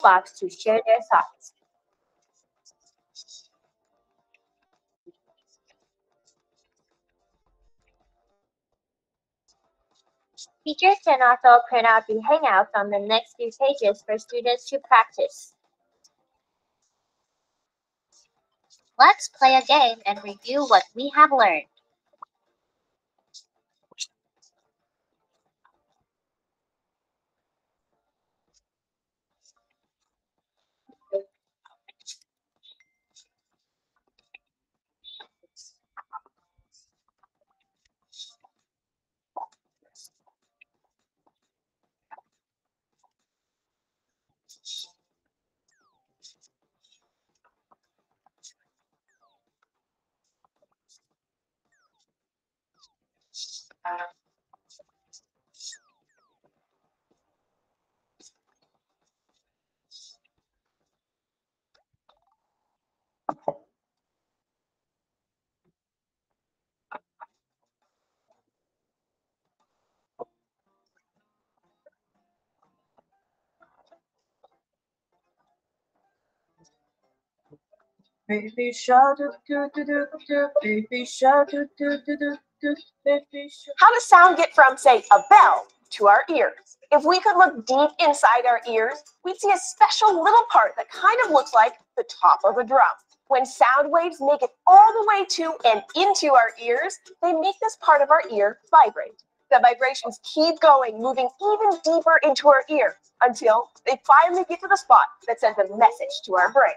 box to share their thoughts. Teachers can also print out the Hangouts on the next few pages for students to practice. Let's play a game and review what we have learned. Baby shark, do do do do do. Baby shark, do do do do do. Baby shark. How does sound get from, say, a bell to our ears? If we could look deep inside our ears, we'd see a special little part that kind of looks like the top of a drum. When sound waves make it all the way to and into our ears, they make this part of our ear vibrate. The vibrations keep going, moving even deeper into our ear until they finally get to the spot that sends a message to our brain.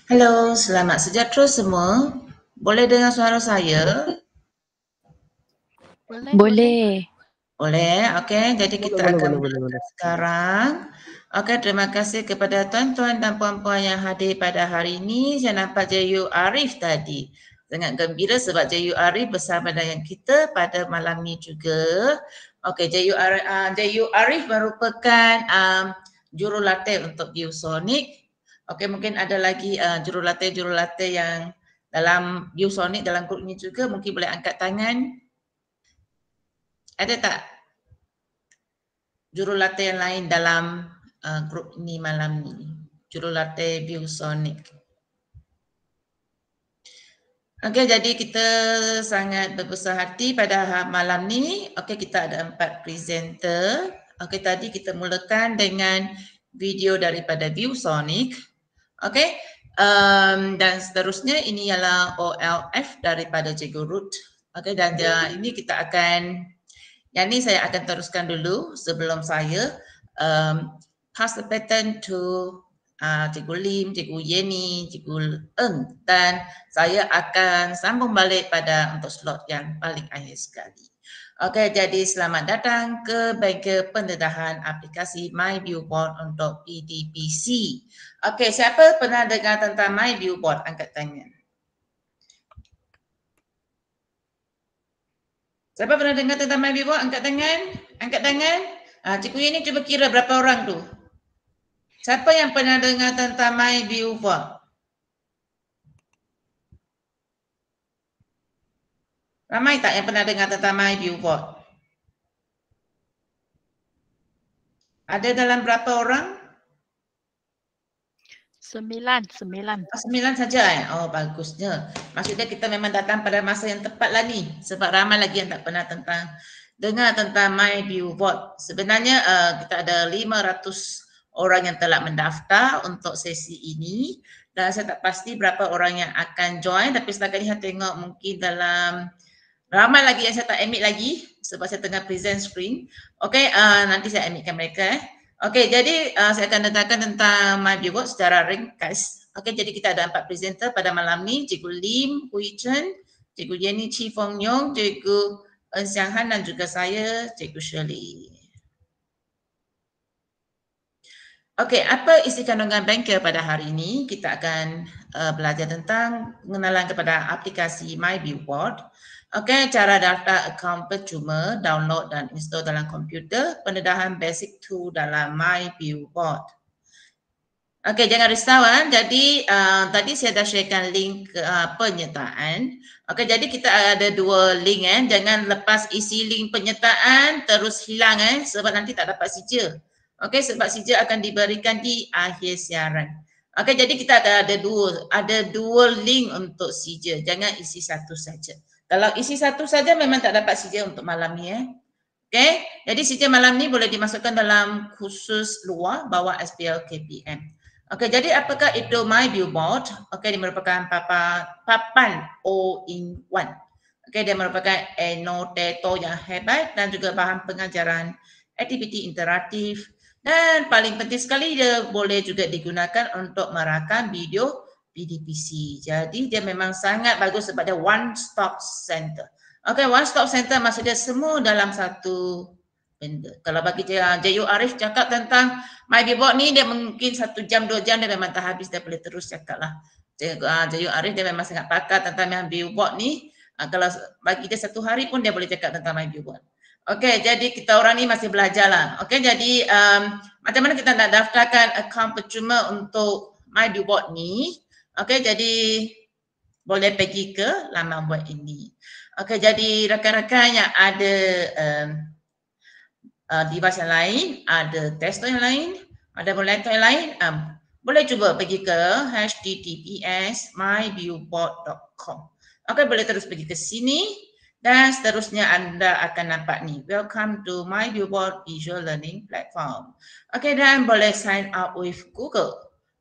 Halo, selamat sejahtera semua. Boleh dengar suara saya? Boleh. Boleh, okey. Jadi kita akan mulakan sekarang. Okey, terima kasih kepada tuan-tuan dan puan-puan yang hadir pada hari ini. Saya nampak J.U. Arif tadi. Sangat gembira sebab J.U. Arif bersama dengan kita pada malam ni juga. Okey, J.U. Arif merupakan jurulatih untuk ViewSonic. Okey, mungkin ada lagi jurulatih yang dalam ViewSonic dalam grup ni juga, mungkin boleh angkat tangan. Ada tak jurulatih yang lain dalam grup ni malam ni? Jurulatih ViewSonic. Okey, jadi kita sangat berbesar hati pada malam ni. Okey, kita ada 4 presenter. Okey, tadi kita mulakan dengan video daripada ViewSonic. Okey, dan seterusnya ini ialah OLF daripada Cikgu Ruth. Okey, dan ini kita akan, yang ni saya akan teruskan dulu sebelum saya pass the baton to Cikgu Lim, Cikgu Yeni, Cikgu Eng, dan saya akan sambung balik pada untuk slot yang paling akhir sekali. Okey, jadi selamat datang ke Bengkel Pendedahan aplikasi My Viewboard untuk PDPC. Okey, siapa pernah dengar tentang My Viewboard? Angkat tangan. Siapa pernah dengar tentang My Viewboard? Angkat tangan. Angkat tangan. Cikgu Yeni cuba kira berapa orang tu? Siapa yang pernah dengar tentang My Viewboard? Ramai tak yang pernah dengar tentang My Viewboard? Ada dalam berapa orang? 9. 9 saja Oh, bagusnya. Maksudnya kita memang datang pada masa yang tepat lah ni. Sebab ramai lagi yang tak pernah dengar tentang My View Board. Sebenarnya kita ada 500 orang yang telah mendaftar untuk sesi ini. Dan saya tak pasti berapa orang yang akan join. Tapi setakat ni saya tengok mungkin dalam ramai lagi yang saya tak admit lagi. Sebab saya tengah present screen. Okay, nanti saya admitkan mereka. Okey, jadi saya akan datangkan tentang My View Board secara ringkas. Okey, jadi kita ada 4 presenter pada malam ni, Cikgu Lim, Hui Chen, Cikgu Yenny Chi Fong Yong, Cikgu Eun Siang Han dan juga saya, Cikgu Shirley. Okey, apa isi kandungan Banker pada hari ini? Kita akan belajar tentang pengenalan kepada aplikasi My View Board. Okey, cara daftar akaun percuma, download dan install dalam komputer, pendedahan basic tool dalam My View Board. Okey, jangan risau Jadi tadi saya dah sharekan link penyertaan. Okey, jadi kita ada 2 link Jangan lepas isi link penyertaan terus hilang sebab nanti tak dapat sijil. Okey, sebab sijil akan diberikan di akhir siaran. Okey, jadi kita ada dua link untuk sijil. Jangan isi satu saja. Kalau isi satu saja memang tak dapat sijil untuk malam ni Okey, jadi sijil malam ni boleh dimasukkan dalam kursus luar bawah SPL KPM. Okey, jadi apakah itu My View Board? Okey, dia merupakan papan all-in-one. Okey, dia merupakan annotator yang hebat dan juga bahan pengajaran aktiviti interaktif. Dan paling penting sekali dia boleh juga digunakan untuk merakam video PDPC. Jadi dia memang sangat bagus sebab dia one stop center. Okey, one stop center maksudnya semua dalam satu benda. Kalau bagi J.U. Arif cakap tentang My View Board ni dia mungkin 1 jam 2 jam dia memang tak habis, dia boleh terus cakap lah. J.U. Arif dia memang sangat pakar tentang My View Board ni. Kalau bagi dia 1 hari pun dia boleh cakap tentang My View Board. Okey, jadi kita orang ni masih belajar lah. Okey, jadi macam mana kita nak daftarkan akaun percuma untuk My View Board ni? Okey, jadi boleh pergi ke laman web ini. Okey, jadi rakan-rakan yang ada device yang lain, ada desktop yang lain, ada monitor yang lain, boleh cuba pergi ke https://myviewboard.com. Okey, boleh terus pergi ke sini dan seterusnya anda akan nampak ni. Welcome to My View Board Visual Learning Platform. Okey, dan boleh sign up with Google.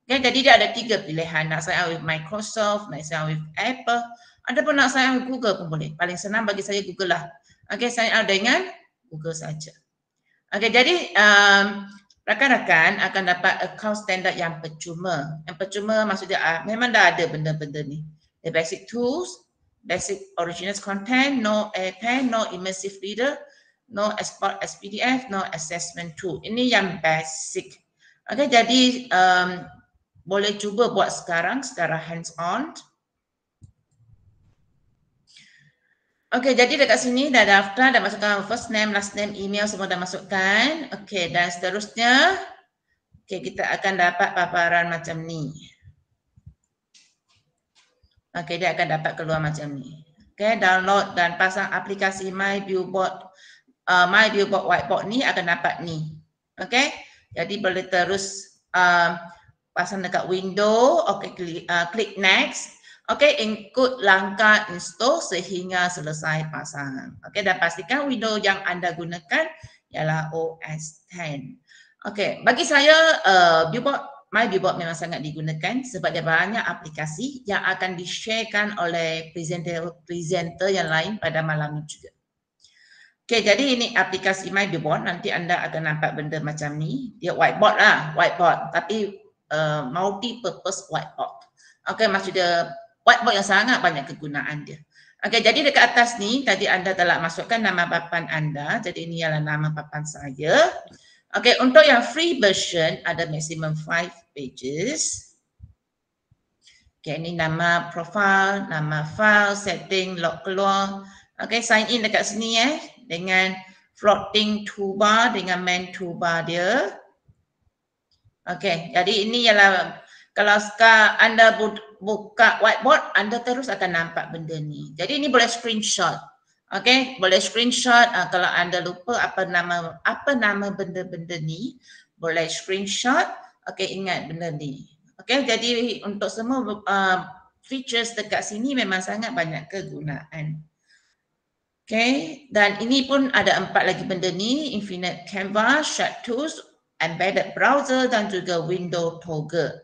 Okay, jadi dia ada 3 pilihan. Nak sign up with Microsoft, nak sign up with Apple, ataupun nak sign up with Google pun boleh. Paling senang bagi saya Google lah. Okay, sign up dengan Google saja. Okay, jadi rakan-rakan akan dapat akaun standard yang percuma. Yang percuma maksudnya memang dah ada benda-benda ni. The basic tools, basic original content, no AirPen, no immersive reader, no export as PDF, no assessment tool. Ini yang basic. Okay, jadi boleh cuba buat sekarang secara hands-on. Okey, jadi dekat sini dah daftar, dah masukkan first name, last name, email semua dah masukkan. Okey, dan seterusnya kita akan dapat paparan macam ni. Okey, dia akan dapat keluar macam ni. Okey, download dan pasang aplikasi My View Board Whiteboard ni akan dapat ni. Okey, jadi boleh terus pasang dekat window, klik next. Okey, ikut langkah install sehingga selesai pasang. Okey, dan pastikan window yang anda gunakan ialah OS X. Okey, bagi saya My View Board memang sangat digunakan sebab dia banyak aplikasi yang akan di-sharekan oleh presenter yang lain pada malam ini juga. Okey, jadi ini aplikasi My View Board. Nanti anda akan nampak benda macam ni. Dia whiteboard lah, whiteboard. Tapi multi-purpose whiteboard. Okey, maksud dia whiteboard yang sangat banyak kegunaan dia. Okey, jadi dekat atas ni tadi anda telah masukkan nama papan anda. Jadi ini ialah nama papan saya. Okey, untuk yang free version ada maximum 5 pages. Okey, ini nama profile, nama file, setting, log keluar. Okey, sign in dekat sini dengan floating toolbar dengan main toolbar dia. Okey, jadi ini ialah kalau sekarang anda buka whiteboard, anda terus akan nampak benda ni. Jadi ini boleh screenshot. Okey, boleh screenshot kalau anda lupa apa nama benda-benda ni, boleh screenshot. Okey, ingat benda ni. Okay, jadi untuk semua features dekat sini memang sangat banyak kegunaan. Okay, dan ini pun ada 4 lagi benda ni, Infinite Canvas, Short Tools, Embedded Browser dan juga Window Toggle.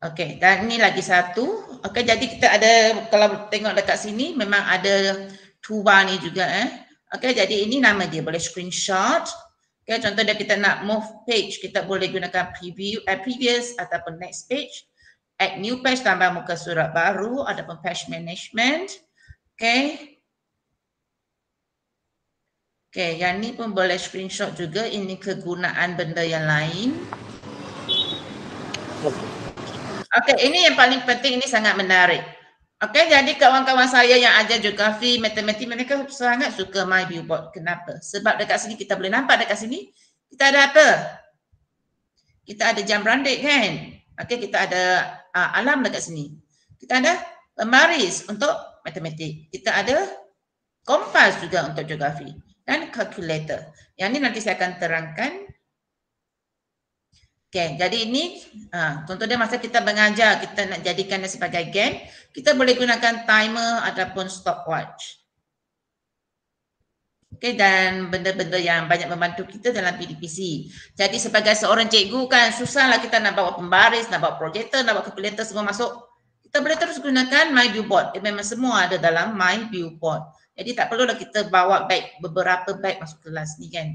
Okay, dan ini lagi satu. Okay, jadi kita ada, kalau tengok dekat sini memang ada toolbar ni juga Okay, jadi ini nama dia, boleh screenshot. Okay, contoh dia kita nak move page, kita boleh gunakan previous ataupun next page. Add new page, tambah muka surat baru, ataupun page management. Okay. Okay, yang ni pun boleh screenshot juga. Ini kegunaan benda yang lain. Okay, ini yang paling penting, ini sangat menarik. Okay, jadi kawan-kawan saya yang ajar geografi, matematik, mereka sangat suka My Viewboard. Kenapa? Sebab dekat sini kita boleh nampak dekat sini, kita ada apa? Kita ada jam randik kan? Okay, kita ada alam dekat sini. Kita ada pembaris untuk matematik. Kita ada kompas juga untuk geografi. Dan calculator. Yang ni nanti saya akan terangkan. Okay, jadi ini contoh dia masa kita mengajar, kita nak jadikannya sebagai game, kita boleh gunakan timer ataupun stopwatch. Okay, dan benda-benda yang banyak membantu kita dalam PDPC. Jadi sebagai seorang cikgu kan susahlah kita nak bawa pembaris, nak bawa projector, nak bawa calculator semua masuk. Kita boleh terus gunakan My Viewboard. Dia memang semua ada dalam My Viewboard. Jadi tak perlulah kita bawa beg, beberapa beg masuk kelas ni kan.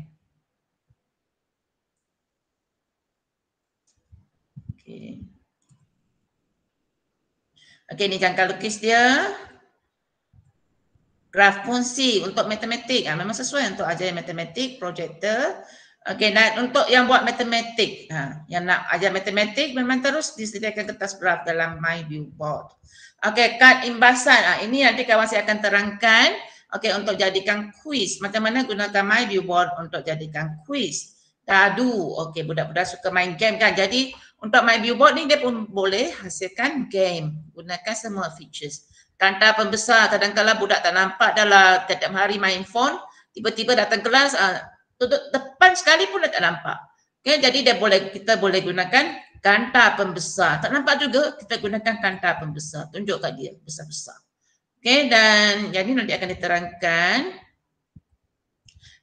Okay. Okay, ni jangka lukis dia. Graf fungsi untuk matematik. Memang sesuai untuk ajar matematik, projector. Okay, dan untuk yang buat matematik, yang nak ajar matematik memang terus disediakan kertas graf dalam My Viewboard. Okay, kad imbasan. Ini nanti kawan saya akan terangkan. Okay, untuk jadikan quiz. Macam mana gunakan My Viewboard untuk jadikan quiz. Dadu. Okay, budak-budak suka main game kan. Jadi untuk My Viewboard ni dia pun boleh hasilkan game. Gunakan semua features. Kanta pembesar, kadang-kadang budak tak nampak dah lah setiap hari main phone, tiba-tiba datang kelas, tutup depan sekali pun dah tak nampak. Okay, jadi kita boleh gunakan kanta pembesar. Tak nampak juga, kita gunakan kanta pembesar. Tunjuk kat dia, besar-besar. Okay, dan jadi nanti akan diterangkan.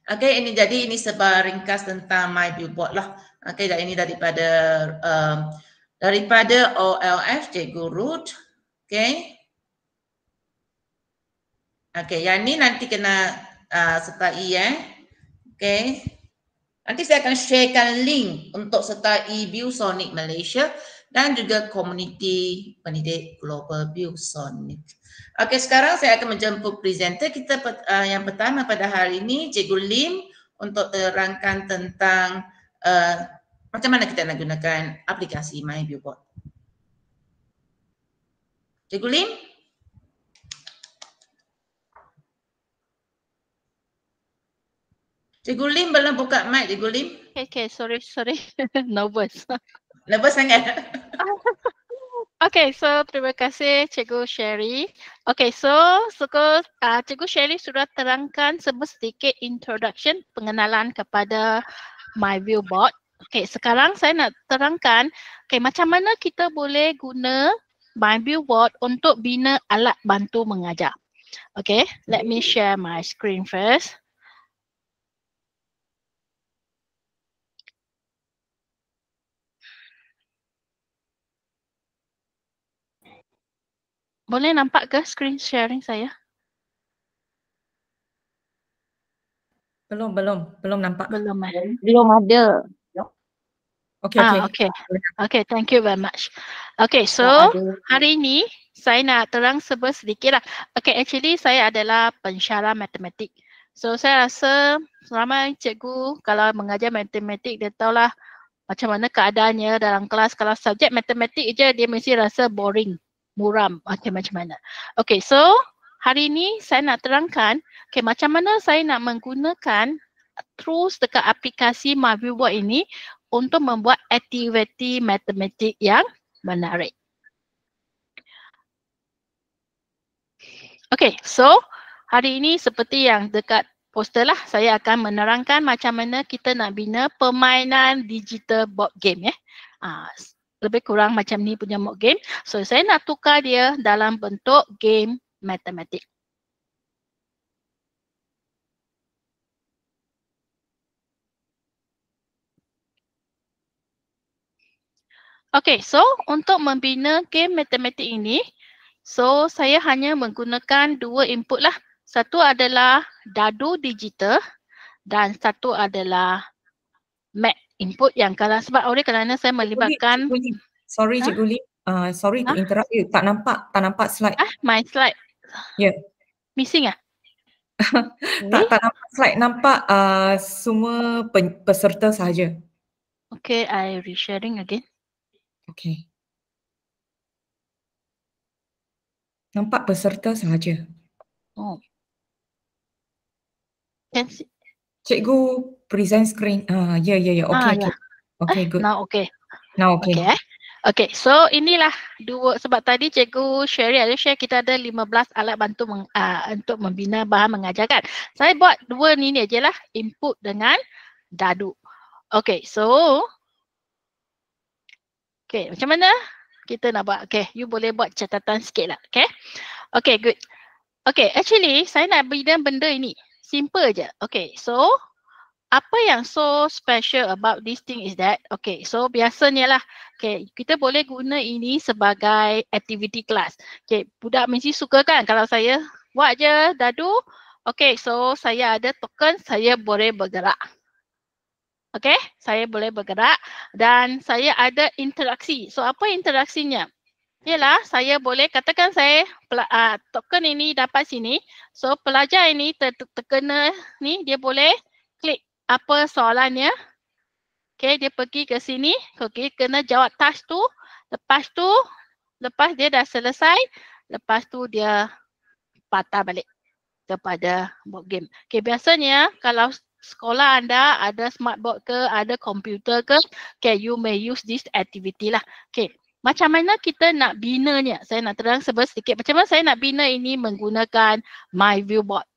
Okay, ini sebar ringkas tentang My Viewboard lah. Okay, dan ini daripada OLF, Cikgu Ruth. Okay. Okay, yang ni nanti kena sertai Okay. Nanti saya akan sharekan link untuk sertai ViewSonic Malaysia dan juga komuniti pendidik Global ViewSonic. Okay, sekarang saya akan menjemput presenter kita yang pertama pada hari ini, Cikgu Lim, untuk terangkan tentang macam mana kita nak gunakan aplikasi My Viewboard. Cikgu Lim? Cikgu Lim belum buka mic, Cikgu Lim. Okay, sorry. Nervous. Nervous sangat. Okay, so terima kasih Cikgu Sherry. Okay, so Cikgu Sherry sudah terangkan sedikit introduction, pengenalan kepada My Viewboard. Okay, sekarang saya nak terangkan macam mana kita boleh guna My Viewboard untuk bina alat bantu mengajar. Okay, let me share my screen first. Boleh nampak ke screen sharing saya? Belum nampak. Belum ada. Belum ada. Okay, thank you very much. Okay, so hari ini saya nak terang sedikit lah. Okay, actually saya adalah pensyarah matematik. So saya rasa selama cikgu kalau mengajar matematik dia tahulah macam mana keadaannya dalam kelas. Kalau subjek matematik je dia mesti rasa boring, muram macam mana. Okay, so hari ini saya nak terangkan macam mana saya nak menggunakan tools dekat aplikasi My Viewboard ini untuk membuat aktiviti matematik yang menarik. Okay, so hari ini seperti yang dekat poster lah. Saya akan menerangkan macam mana kita nak bina permainan digital board game lebih kurang macam ni punya board game. So saya nak tukar dia dalam bentuk game matematik. Okay, so untuk membina game matematik ini, so saya hanya menggunakan 2 input lah. Satu adalah dadu digital dan satu adalah map input yang sebab kerana saya melibatkan Sorry Cikgu Lee, sorry to interrupt you. Tak nampak slide. My slide. Ya. Yeah. Missing tak nampak slide, nampak semua peserta sahaja. Okay, I resharing again. Okay. Nampak peserta sahaja. Oh. Can see. Cikgu present screen. Ya. Okay. Okay, good. Now okay. Okay. Okay, so inilah sebab tadi cikgu share kita ada 15 alat bantu untuk membina bahan mengajar kan. Saya buat 2 ni aje lah, input dengan dadu. Okay, so okay, macam mana kita nak buat? Okay, you boleh buat catatan sikit lah. Okay, good. Okay, actually saya nak bina benda ini. Simple je. Okay, so apa yang so special about this thing is that, okay, so biasanya lah, okay, kita boleh guna ini sebagai activity class. Okay, budak mesti suka kan kalau saya buat je dadu. Okay, so saya ada token, saya boleh bergerak. Okay, saya boleh bergerak dan saya ada interaksi. So apa interaksinya? Ialah saya boleh katakan saya token ini dapat sini. So pelajar ini terkena ni, dia boleh klik apa soalannya. Okay, dia pergi ke sini. Okay, kena jawab task tu. Lepas dia dah selesai, lepas tu dia patah balik kepada board game. Okay, biasanya kalau sekolah anda ada smartboard ke, ada komputer ke, okay, you may use this activity lah. Okay, macam mana kita nak binanya? Saya nak terang sedikit macam mana saya nak bina ini menggunakan MyViewBoard.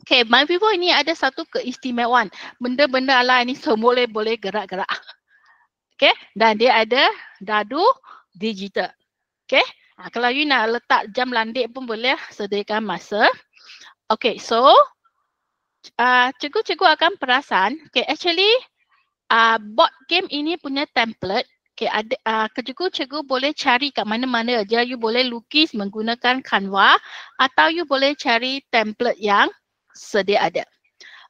Okay, MyViewBoard ini ada satu keistimewaan. Benda-benda ala ini semua boleh gerak-gerak. Okay, dan dia ada dadu digital. Okay, kalau you nak letak jam landik pun boleh sediakan masa. Okay, so cikgu akan perasan, okay, actually board game ini punya template. Okay, cikgu boleh cari kat mana-mana aja. You boleh lukis menggunakan Canva atau you boleh cari template yang sedia ada.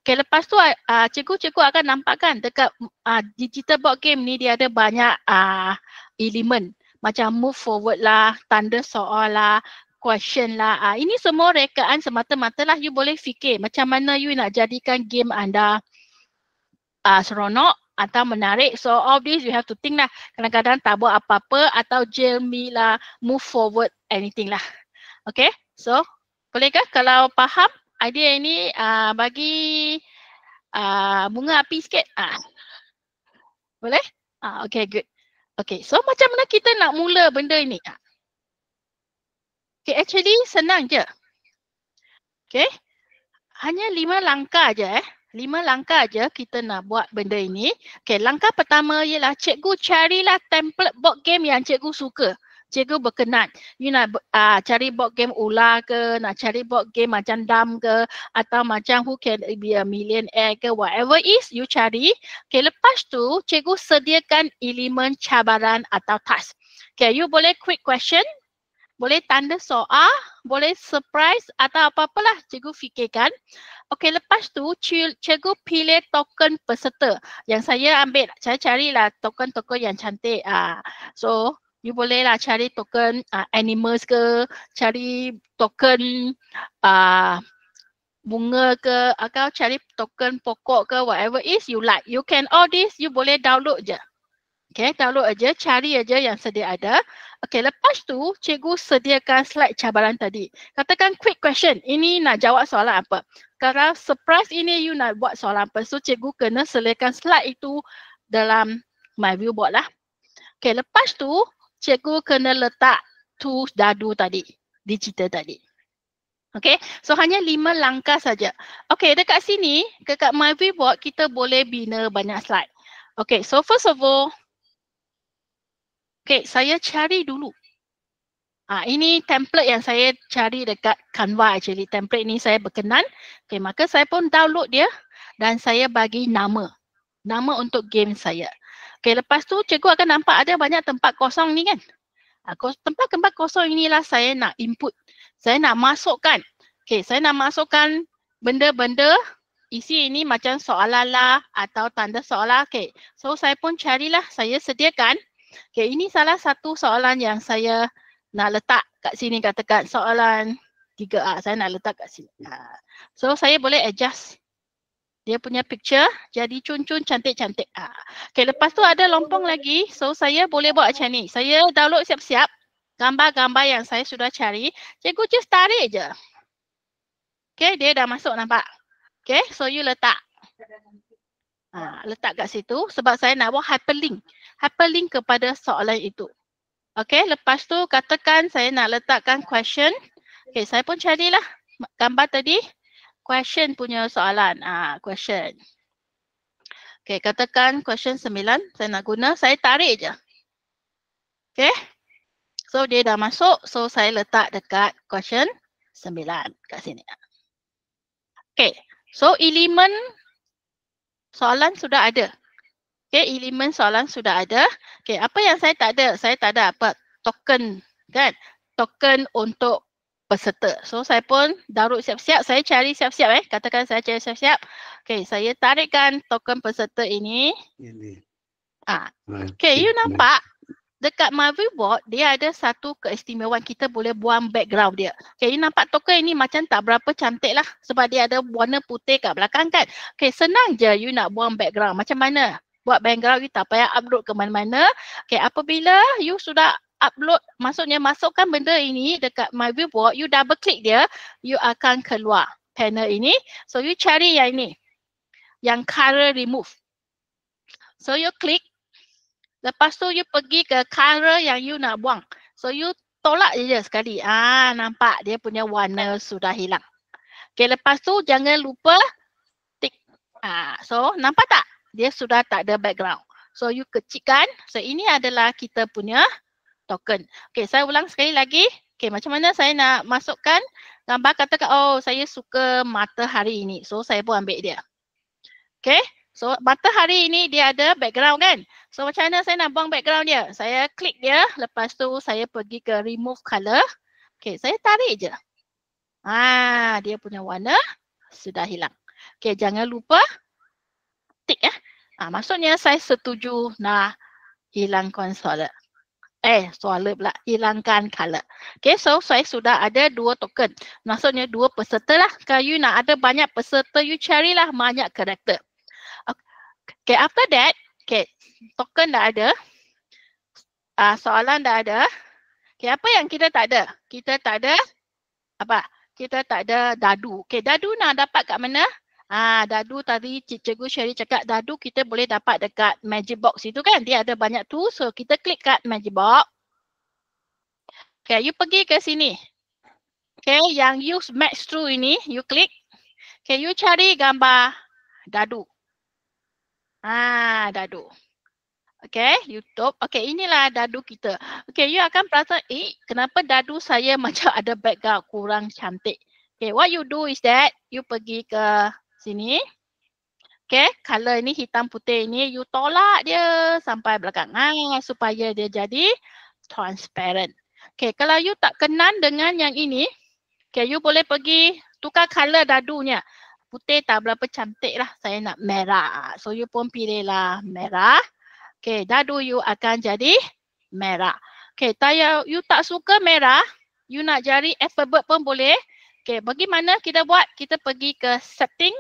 Okay, lepas tu cikgu akan nampakkan dekat digital board game ni dia ada banyak elemen macam move forward lah, tanda soal lah, question lah. Ini semua rekaan semata-mata lah you boleh fikir macam mana you nak jadikan game anda seronok atau menarik. So all this you have to think lah. Kadang-kadang tak buat apa-apa atau jelmi lah, move forward, anything lah. Okay, so bolehkah kalau faham idea ini bagi bunga api sikit? Boleh? Okay, good. Okay, so macam mana kita nak mula benda ini? Okay, actually senang je. Okay, hanya 5 langkah je 5 langkah je kita nak buat benda ini. Okay, langkah pertama ialah cikgu carilah template board game yang cikgu suka. Cikgu berkenan. You nak cari board game ular ke, nak cari board game macam dam ke, atau macam who can be a millionaire ke, whatever is you cari. Okay, lepas tu cikgu sediakan elemen cabaran atau task. Okay, you boleh quick question, boleh tanda soal, boleh surprise atau apa-apalah cikgu fikirkan. Okey, lepas tu cikgu pilih token peserta. Yang saya ambil, saya carilah token-token yang cantik. So, you bolehlah cari token animals ke, cari token bunga ke, atau cari token pokok ke, whatever is you like. You can all this, you boleh download je. Okay, download aja, cari aja yang sedia ada. Okay, lepas tu cikgu sediakan slide cabaran tadi. Katakan quick question, ini nak jawab soalan apa? Kalau surprise ini you nak buat soalan apa? So cikgu kena sediakan slide itu dalam MyViewBoard lah. Okay, lepas tu cikgu kena letak tools dadu tadi, digital tadi. Okay, so hanya 5 langkah saja. Okay, dekat sini, dekat My Viewboard, kita boleh bina banyak slide. Okay, so first of all, okay, saya cari dulu. Ini template yang saya cari dekat Canva actually. Template ni saya berkenan. Okay, maka saya pun download dia dan saya bagi nama. Nama untuk game saya. Okay, lepas tu cikgu akan nampak ada banyak tempat kosong ni kan. Tempat-tempat kosong inilah saya nak input. Saya nak masukkan. Okay, saya nak masukkan benda-benda isi ini macam soalan lah atau tanda soalan. Okay, so saya pun carilah, saya sediakan. Okay, ini salah satu soalan yang saya nak letak kat sini, katakan soalan 3A saya nak letak kat sini. So saya boleh adjust dia punya picture jadi cun-cun cantik-cantik. Okay, lepas tu ada lompong lagi. So saya boleh buat macam ni. Saya download siap-siap gambar-gambar yang saya sudah cari. Cikgu just tarik je. Okay, dia dah masuk nampak. Okay, so you letak. Letak kat situ sebab saya nak buat hyperlink. Hyperlink kepada soalan itu. Okay, lepas tu katakan saya nak letakkan question. Okay, saya pun carilah gambar tadi. Question punya soalan. Question. Okay, katakan question 9. Saya nak guna, saya tarik je. Okay. So dia dah masuk. So saya letak dekat question 9 kat sini. Okay. So elemen soalan sudah ada. Okay, elemen soalan sudah ada. Okay, apa yang saya tak ada? Saya tak ada apa? Token kan? Token untuk peserta. So saya pun download siap-siap. Saya cari siap-siap Katakan saya cari siap-siap. Okay, saya tarikkan token peserta ini. Okay, you nampak dekat My Viewboard dia ada satu keistimewaan, kita boleh buang background dia. Okay, you nampak token ini macam tak berapa cantik lah sebab dia ada warna putih kat belakang kan. Okay, senang je you nak buang background. Macam mana? Buat background you tak payah upload ke mana-mana. Okay, apabila you sudah upload, maksudnya masukkan benda ini dekat My Viewboard, you double click dia, you akan keluar panel ini. So you cari yang ini, yang color remove. So you click, lepas tu you pergi ke color yang you nak buang. So you tolak je sekali. Nampak dia punya warna sudah hilang. Okay, lepas tu jangan lupa tick. So nampak tak? Dia sudah tak ada background. So you kecilkan. So ini adalah kita punya token. Okay, saya ulang sekali lagi. Okay, macam mana saya nak masukkan gambar, katakan saya suka matahari ini. So saya pun ambil dia. Okay, so matahari ini dia ada background kan. So macam mana saya nak buang background dia? Saya klik dia, lepas tu saya pergi ke remove color. Okay, saya tarik je. Dia punya warna sudah hilang. Okay, jangan lupa tick maksudnya saya setuju nak hilangkan soalan. Soalan pula, hilangkan color. Okay, so saya sudah ada 2 token. Maksudnya 2 peserta lah. Kalau you nak ada banyak peserta, you carilah banyak karakter. Okay, after that, okay, token dah ada. Soalan dah ada. Okay, apa yang kita tak ada? Kita tak ada apa? Kita tak ada dadu. Okay, dadu nak dapat kat mana? Dadu tadi Cikgu Sherry cakap dadu kita boleh dapat dekat magic box itu kan. Dia ada banyak tu. So kita klik kat magic box. Okay, you pergi ke sini. Okay, yang use match through ini, you klik. Okay, you cari gambar dadu. Dadu. Okay, YouTube. Okay, inilah dadu kita. Okay, you akan perasan, kenapa dadu saya macam ada background kurang cantik. Okay, what you do is that, you pergi ke sini. Okay, color ini hitam putih ini, you tolak dia sampai belakang. Supaya dia jadi transparent. Okay, kalau you tak kenan dengan yang ini, okay, you boleh pergi tukar color dadunya. Putih tak berapa cantik lah, saya nak merah. So you pun pilihlah merah. Okay, dadu you akan jadi merah. Okay, kalau you tak suka merah, you nak cari alphabet pun boleh. Okay, bagaimana kita buat? Kita pergi ke setting.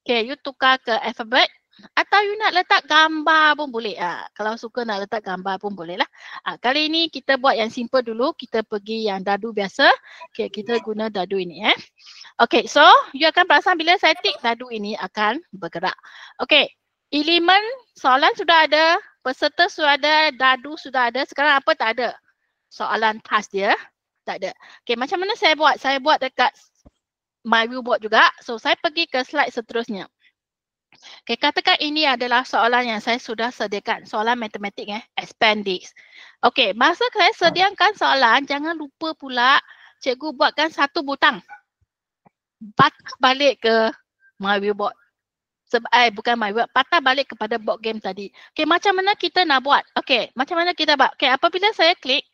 Okay, you tukar ke alphabet. Atau you nak letak gambar pun boleh. Kalau suka nak letak gambar pun boleh lah. Kali ini kita buat yang simple dulu. Kita pergi yang dadu biasa. Okay, kita guna dadu ini. Okay, so you akan perasan bila saya tick, dadu ini akan bergerak. Okay, elemen soalan sudah ada. Peserta sudah ada. Dadu sudah ada. Sekarang apa tak ada? Soalan task dia. Tak ada. Okay, macam mana saya buat? Saya buat dekat My Viewboard juga. So, saya pergi ke slide seterusnya. Okay, katakan ini adalah soalan yang saya sudah sediakan. Soalan matematik appendix. Okay, masa saya sediakan soalan, jangan lupa pula cikgu buatkan satu butang. Patah balik ke My Viewboard. Bukan My Viewboard, patah balik kepada board game tadi. Okay, macam mana kita nak buat? Okay, macam mana kita buat? Okay, apabila saya klik.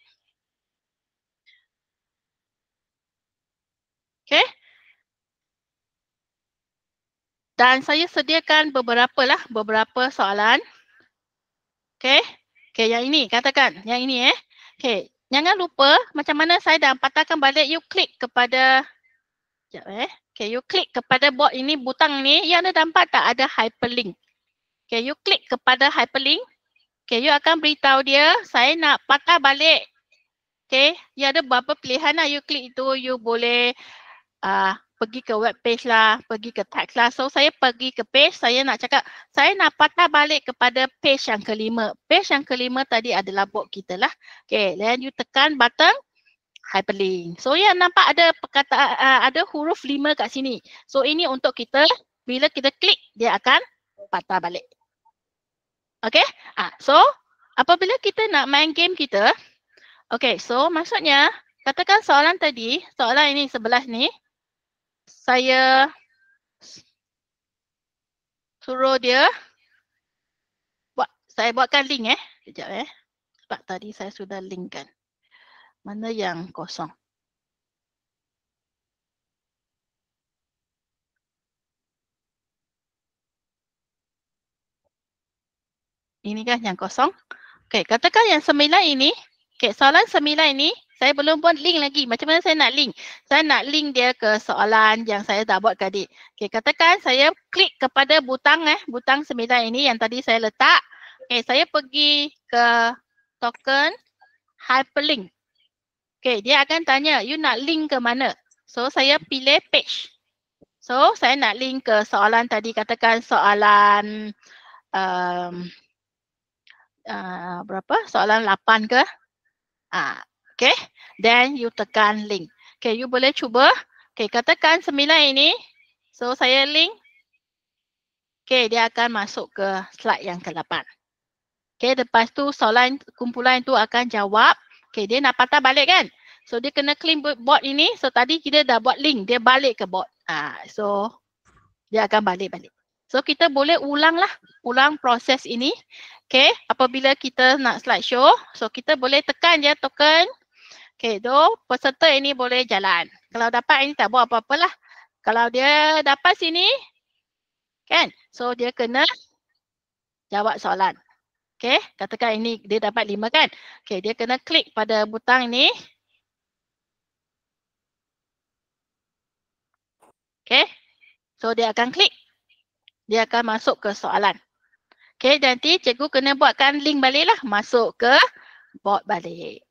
Okay. Dan saya sediakan beberapa soalan. Okay. Okay, yang ini katakan. Yang ini Okay. Jangan lupa macam mana saya dah patahkan balik. You klik kepada. Sekejap Okay, you klik kepada board ini, butang ni. Yang anda nampak tak ada hyperlink. Okay, you klik kepada hyperlink. Okay, you akan beritahu dia, saya nak patah balik. Okay, you ada beberapa pilihan lah. You klik itu, you boleh pergi ke web page lah, pergi ke teks lah. So, saya pergi ke page, saya nak cakap, saya nak patah balik kepada page yang kelima. Page yang kelima tadi adalah board kita lah. Okay, then you tekan button hyperlink. So, yang nampak ada perkataan, ada huruf 5 kat sini. So, ini untuk kita, bila kita klik, dia akan patah balik. Okay, so, apabila kita nak main game kita, okay, so maksudnya, katakan soalan tadi, soalan ini sebelah ni, saya suruh dia saya buatkan link Sekejap sebab tadi saya sudah linkkan. Mana yang kosong? Ini kan yang kosong. Okey, katakan yang 9 ini, okey, soalan 9 ini saya belum buat link lagi. Macam mana saya nak link? Saya nak link dia ke soalan yang saya dah buat tadi. Okey, katakan saya klik kepada butang butang 9 ini yang tadi saya letak. Okey, saya pergi ke token hyperlink. Okey, dia akan tanya, you nak link ke mana? So, saya pilih page. So, saya nak link ke soalan tadi, katakan soalan berapa? Soalan 8 ke? Okay, then you tekan link. Okay, you boleh cuba. Okay, katakan 9 ini. So, saya link. Okay, dia akan masuk ke slide yang ke-8. Okay, lepas tu soalan kumpulan itu akan jawab. Okay, dia nak patah balik kan? So, dia kena klik board ini. So, tadi kita dah buat link. Dia balik ke board. So, dia akan balik-balik. So, kita boleh ulang proses ini. Okay, apabila kita nak slideshow. So, kita boleh tekan je token. Okay, peserta ini boleh jalan. Kalau dapat ini tak buat apa-apa lah. Kalau dia dapat sini, kan? So, dia kena jawab soalan. Okay, katakan ini dia dapat 5 kan? Okay, dia kena klik pada butang ini. Okay, so dia akan klik. Dia akan masuk ke soalan. Okay, nanti cikgu kena buatkan link balik lah. Masuk ke board balik.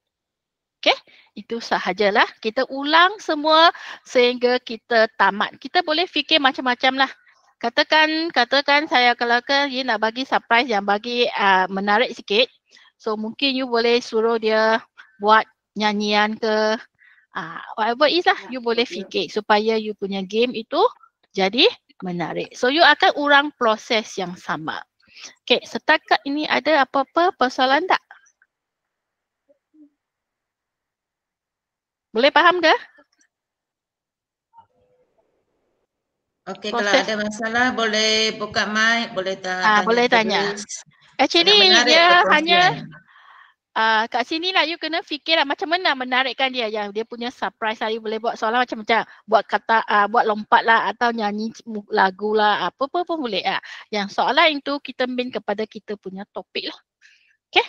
Okay, itu sahajalah. Kita ulang semua sehingga kita tamat. Kita boleh fikir macam-macam lah. Katakan saya kalau dia nak bagi surprise yang bagi menarik sikit. So mungkin you boleh suruh dia buat nyanyian ke whatever is lah. You boleh fikir supaya you punya game itu jadi menarik. So you akan urang proses yang sama. Okay, setakat ini ada apa-apa persoalan tak? Boleh faham ke? Okey, kalau ada masalah boleh buka mic, boleh tanya. Boleh tanya. Actually dia hanya kat sini lah you kena fikir lah macam mana menarikkan dia. Yang dia punya surprise lah, you boleh buat soalan macam-macam. Buat kata, buat lompat lah atau nyanyi lagu lah, apa-apa pun boleh lah. Yang soalan itu kita main kepada kita punya topik lah. Okay?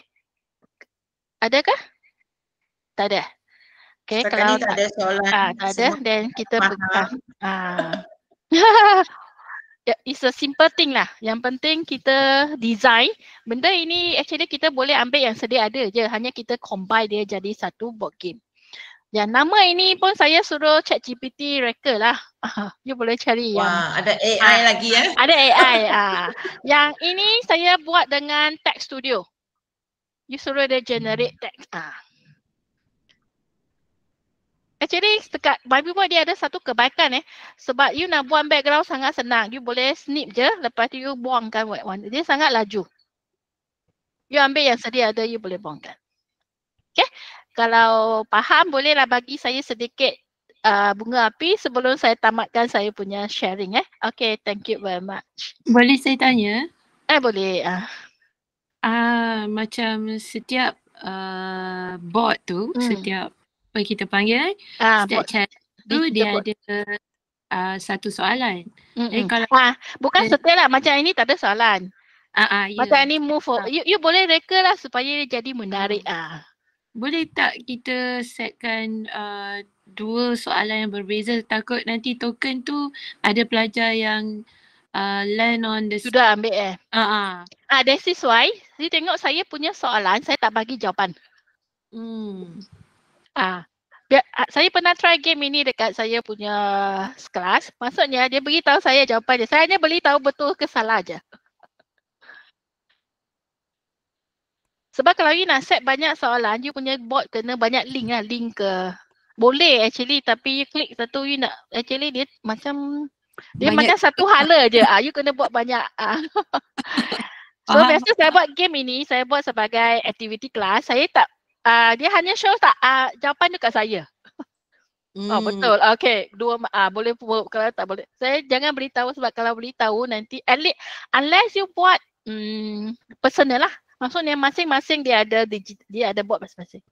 Adakah? Tak ada. Okay, kalau tak ada soalan. Tak ada, then kita it's a simple thing lah. Yang penting kita design. Benda ini actually kita boleh ambil yang sedia ada je. Hanya kita combine dia jadi satu board game. Yang nama ini pun saya suruh ChatGPT reka lah. You boleh cari yang. Ada AI lagi ya? Ada AI. Yang ini saya buat dengan Text Studio. You suruh dia generate text. Actually dekat Bible dia ada satu kebaikan sebab you nak buang background sangat senang. You boleh snip je, lepas tu you buangkan white one. Dia sangat laju. You ambil yang sedia ada, you boleh buangkan. Okay, kalau faham bolehlah bagi saya sedikit bunga api sebelum saya tamatkan saya punya sharing Okay, thank you very much. Boleh saya tanya? Boleh. Macam setiap bot tu, setiap apa kita panggil setiap chat tu dia ada satu soalan. Jadi kalau bukan setiap lah, macam ini tak ada soalan. Macam ini move you boleh reka lah supaya jadi menarik. Boleh tak kita setkan 2 soalan yang berbeza, takut nanti token tu ada pelajar yang learn on the sudah ambil that's is why you tengok saya punya soalan saya tak bagi jawapan. Saya pernah try game ini dekat saya punya kelas. Maksudnya dia beritahu saya jawapan dia. Saya hanya beritahu betul ke salah je. Sebab kalau you nak set banyak soalan, you punya bot kena banyak link lah. Link ke. Boleh actually, tapi you klik satu, you nak, actually dia macam, dia banyak. Macam satu hala je. You kena buat banyak. So biasa saya buat game ini, saya buat sebagai activity class. Saya tak, dia hanya show tak jawapan dekat saya. Betul. Okay. Boleh kalau tak boleh. Saya jangan beritahu sebab kalau beritahu nanti, at least, unless you buat personal lah. Maksudnya masing-masing dia ada bot masing-masing.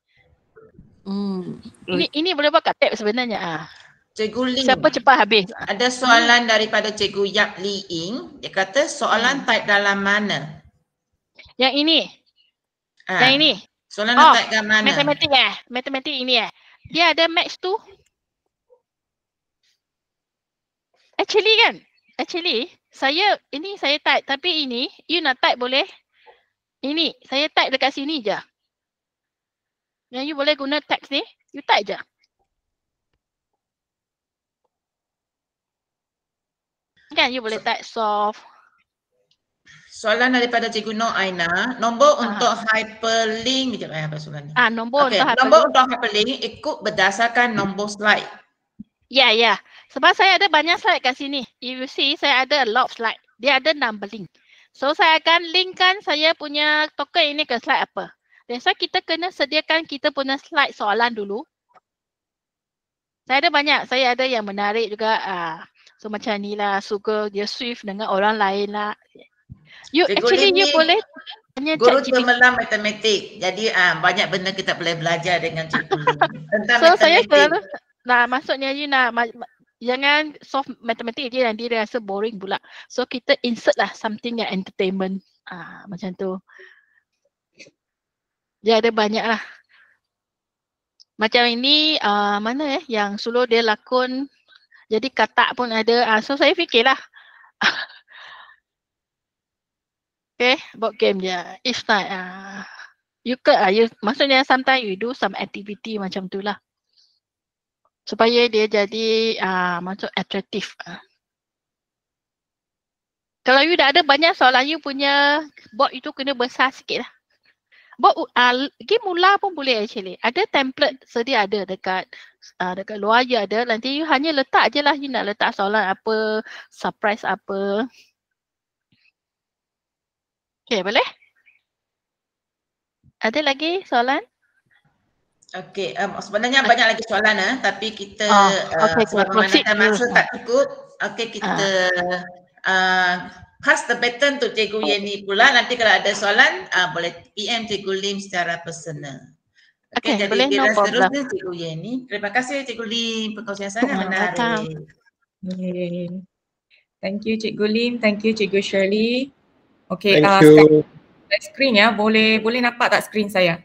Ini boleh buat kat tab sebenarnya. Cikgu Ling. Siapa cepat habis? Ada soalan daripada Cikgu Yap Li Ying. Dia kata soalan type dalam mana? Yang ini. Yang ini. Soalan type dalam mana? Matematik Matematik ini Dia ada max tu. Actually saya type, tapi ini you nak type boleh. Ini saya type dekat sini je. Yang you boleh guna teks ni, you type je. Kan you boleh type solve. Soalan daripada Cikgu Nur Aina, nombor untuk hyperlink, apa soalan ni? Nombor untuk hyperlink. Nombor untuk hyperlink ikut berdasarkan nombor slide. Ya. Sebab saya ada banyak slide kat sini. If you see, saya ada a lot of slide. Dia ada numbering. So saya akan linkkan saya punya token ini ke slide apa. That's why kita kena sediakan kita punya slide soalan dulu. Saya ada banyak. Saya ada yang menarik juga. So macam ni lah. Suka dia swift dengan orang lain lah. You boleh tanya guru cemerlang matematik. Jadi banyak benda kita boleh belajar dengan Cikgu Ling. Tentang matematik. Saya selalu maksudnya you nak jangan solve matematik dia dan dia rasa boring pula. So kita insert lah something yang entertainment. Macam tu. Dia ada banyak lah. Macam ini mana yang suluh dia lakon. Jadi katak pun ada. So saya fikirlah. Okay, board game je. If not, you maksudnya sometimes you do some activity macam tu lah. Supaya dia jadi macam atraktif. Kalau you dah ada banyak soalan, you punya board itu kena besar sikit lah. Board game mula pun boleh actually. Ada template sedia ada dekat luar je ada. Nanti you hanya letak je lah. You nak letak soalan apa, surprise apa. Okay, boleh? Ada lagi soalan? Okey, sebenarnya banyak lagi soalan tapi kita sebab memandangkan masa tak cukup, okey kita pass the baton to Cikgu Yeni pula. Nanti kalau ada soalan boleh PM Cikgu Lim secara personal. Okey, jadi boleh, kita no seterusnya Cikgu Yeni. Terima kasih Cikgu Lim, perkongsian sangat menarik. Thank you Cikgu Lim, thank you Cikgu Shirley. Okey, screen ya, boleh nampak tak screen saya?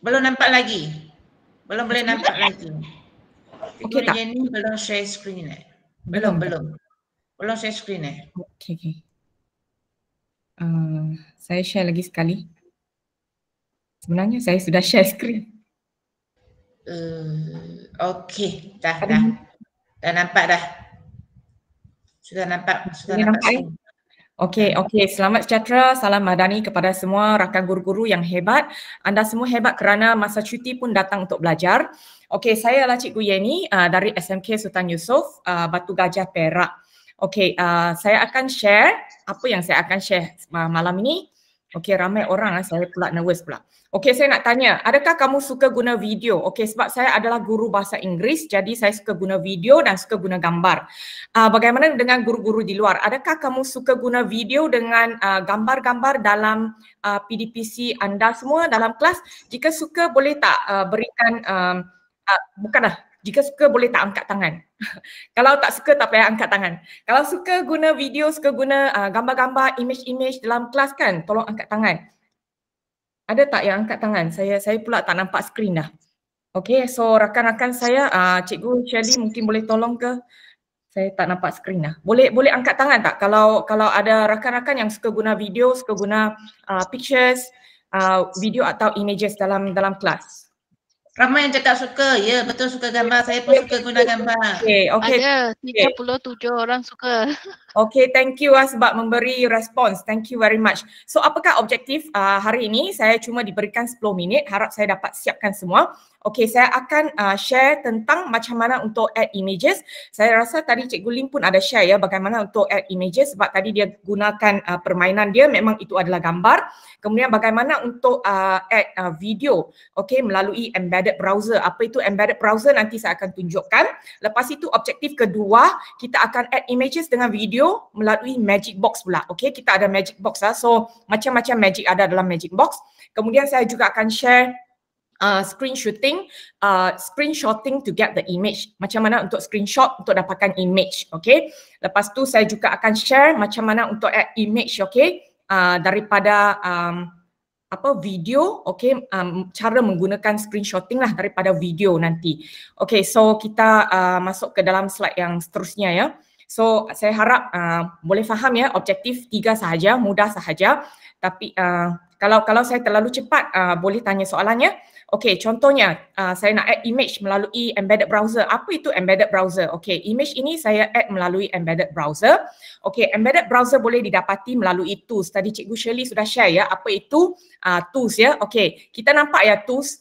Belum nampak lagi. Belum boleh nampak lagi. Okey tak? Yeni belum share screen Belum share screen Okey. Saya share lagi sekali. Sebenarnya saya sudah share screen. Okey, dah nampak dah. Sudah nampak. Okey, selamat sejahtera, salam madani kepada semua rakan guru-guru yang hebat. Anda semua hebat kerana masa cuti pun datang untuk belajar. Okey, saya adalah Cikgu Yeni dari SMK Sultan Yusof, Batu Gajah, Perak. Okey, saya akan share apa yang saya akan share malam ini. Okey, ramai orang, saya pula nervous pula. Okey, saya nak tanya, adakah kamu suka guna video? Okey, sebab saya adalah guru bahasa Inggeris, jadi saya suka guna video dan suka guna gambar. Bagaimana dengan guru-guru di luar? Adakah kamu suka guna video dengan gambar-gambar dalam PDPC anda semua dalam kelas? Jika suka, boleh tak berikan, bukanlah, jika suka boleh tak angkat tangan? Kalau tak suka tak payah angkat tangan. Kalau suka guna video, suka guna gambar-gambar, image-image dalam kelas kan, tolong angkat tangan. Ada tak yang angkat tangan? Saya pula tak nampak skrin dah. Okey, so rakan-rakan saya, Cikgu Shirley mungkin boleh tolong ke? Saya tak nampak skrin dah. Boleh angkat tangan tak? Kalau ada rakan-rakan yang suka guna video, suka guna pictures, video atau images dalam kelas. Ramai yang cakap suka. Ya, betul suka gambar. Saya pun suka guna gambar. Okey. Ada 37 orang suka. Okey, thank you sebab memberi respons. Thank you very much. So, apakah objektif hari ini? Saya cuma diberikan 10 minit. Harap saya dapat siapkan semua. Okey, saya akan share tentang macam mana untuk add images. Saya rasa tadi Cikgu Lim pun ada share ya bagaimana untuk add images sebab tadi dia gunakan permainan dia memang itu adalah gambar. Kemudian bagaimana untuk add video, okey, melalui embedded browser. Apa itu embedded browser nanti saya akan tunjukkan. Lepas itu objektif kedua, kita akan add images dengan video melalui Magic Box pula. Okey, kita ada Magic Box lah. So macam-macam magic ada dalam Magic Box. Kemudian saya juga akan share screenshotting to get the image. Macam mana untuk screenshot untuk dapatkan image, okey. Lepas tu saya juga akan share macam mana untuk add image, okey, daripada video, okey, cara menggunakan screenshotting lah daripada video nanti. Okey, so kita masuk ke dalam slide yang seterusnya ya. So saya harap boleh faham ya, objektif 3 sahaja, mudah sahaja. Tapi kalau saya terlalu cepat boleh tanya soalannya. Okey, contohnya saya nak add image melalui embedded browser. Apa itu embedded browser? Okey, image ini saya add melalui embedded browser. Okey, embedded browser boleh didapati melalui tools. Tadi Cikgu Shirley sudah share ya, apa itu tools ya. Okey, kita nampak ya tools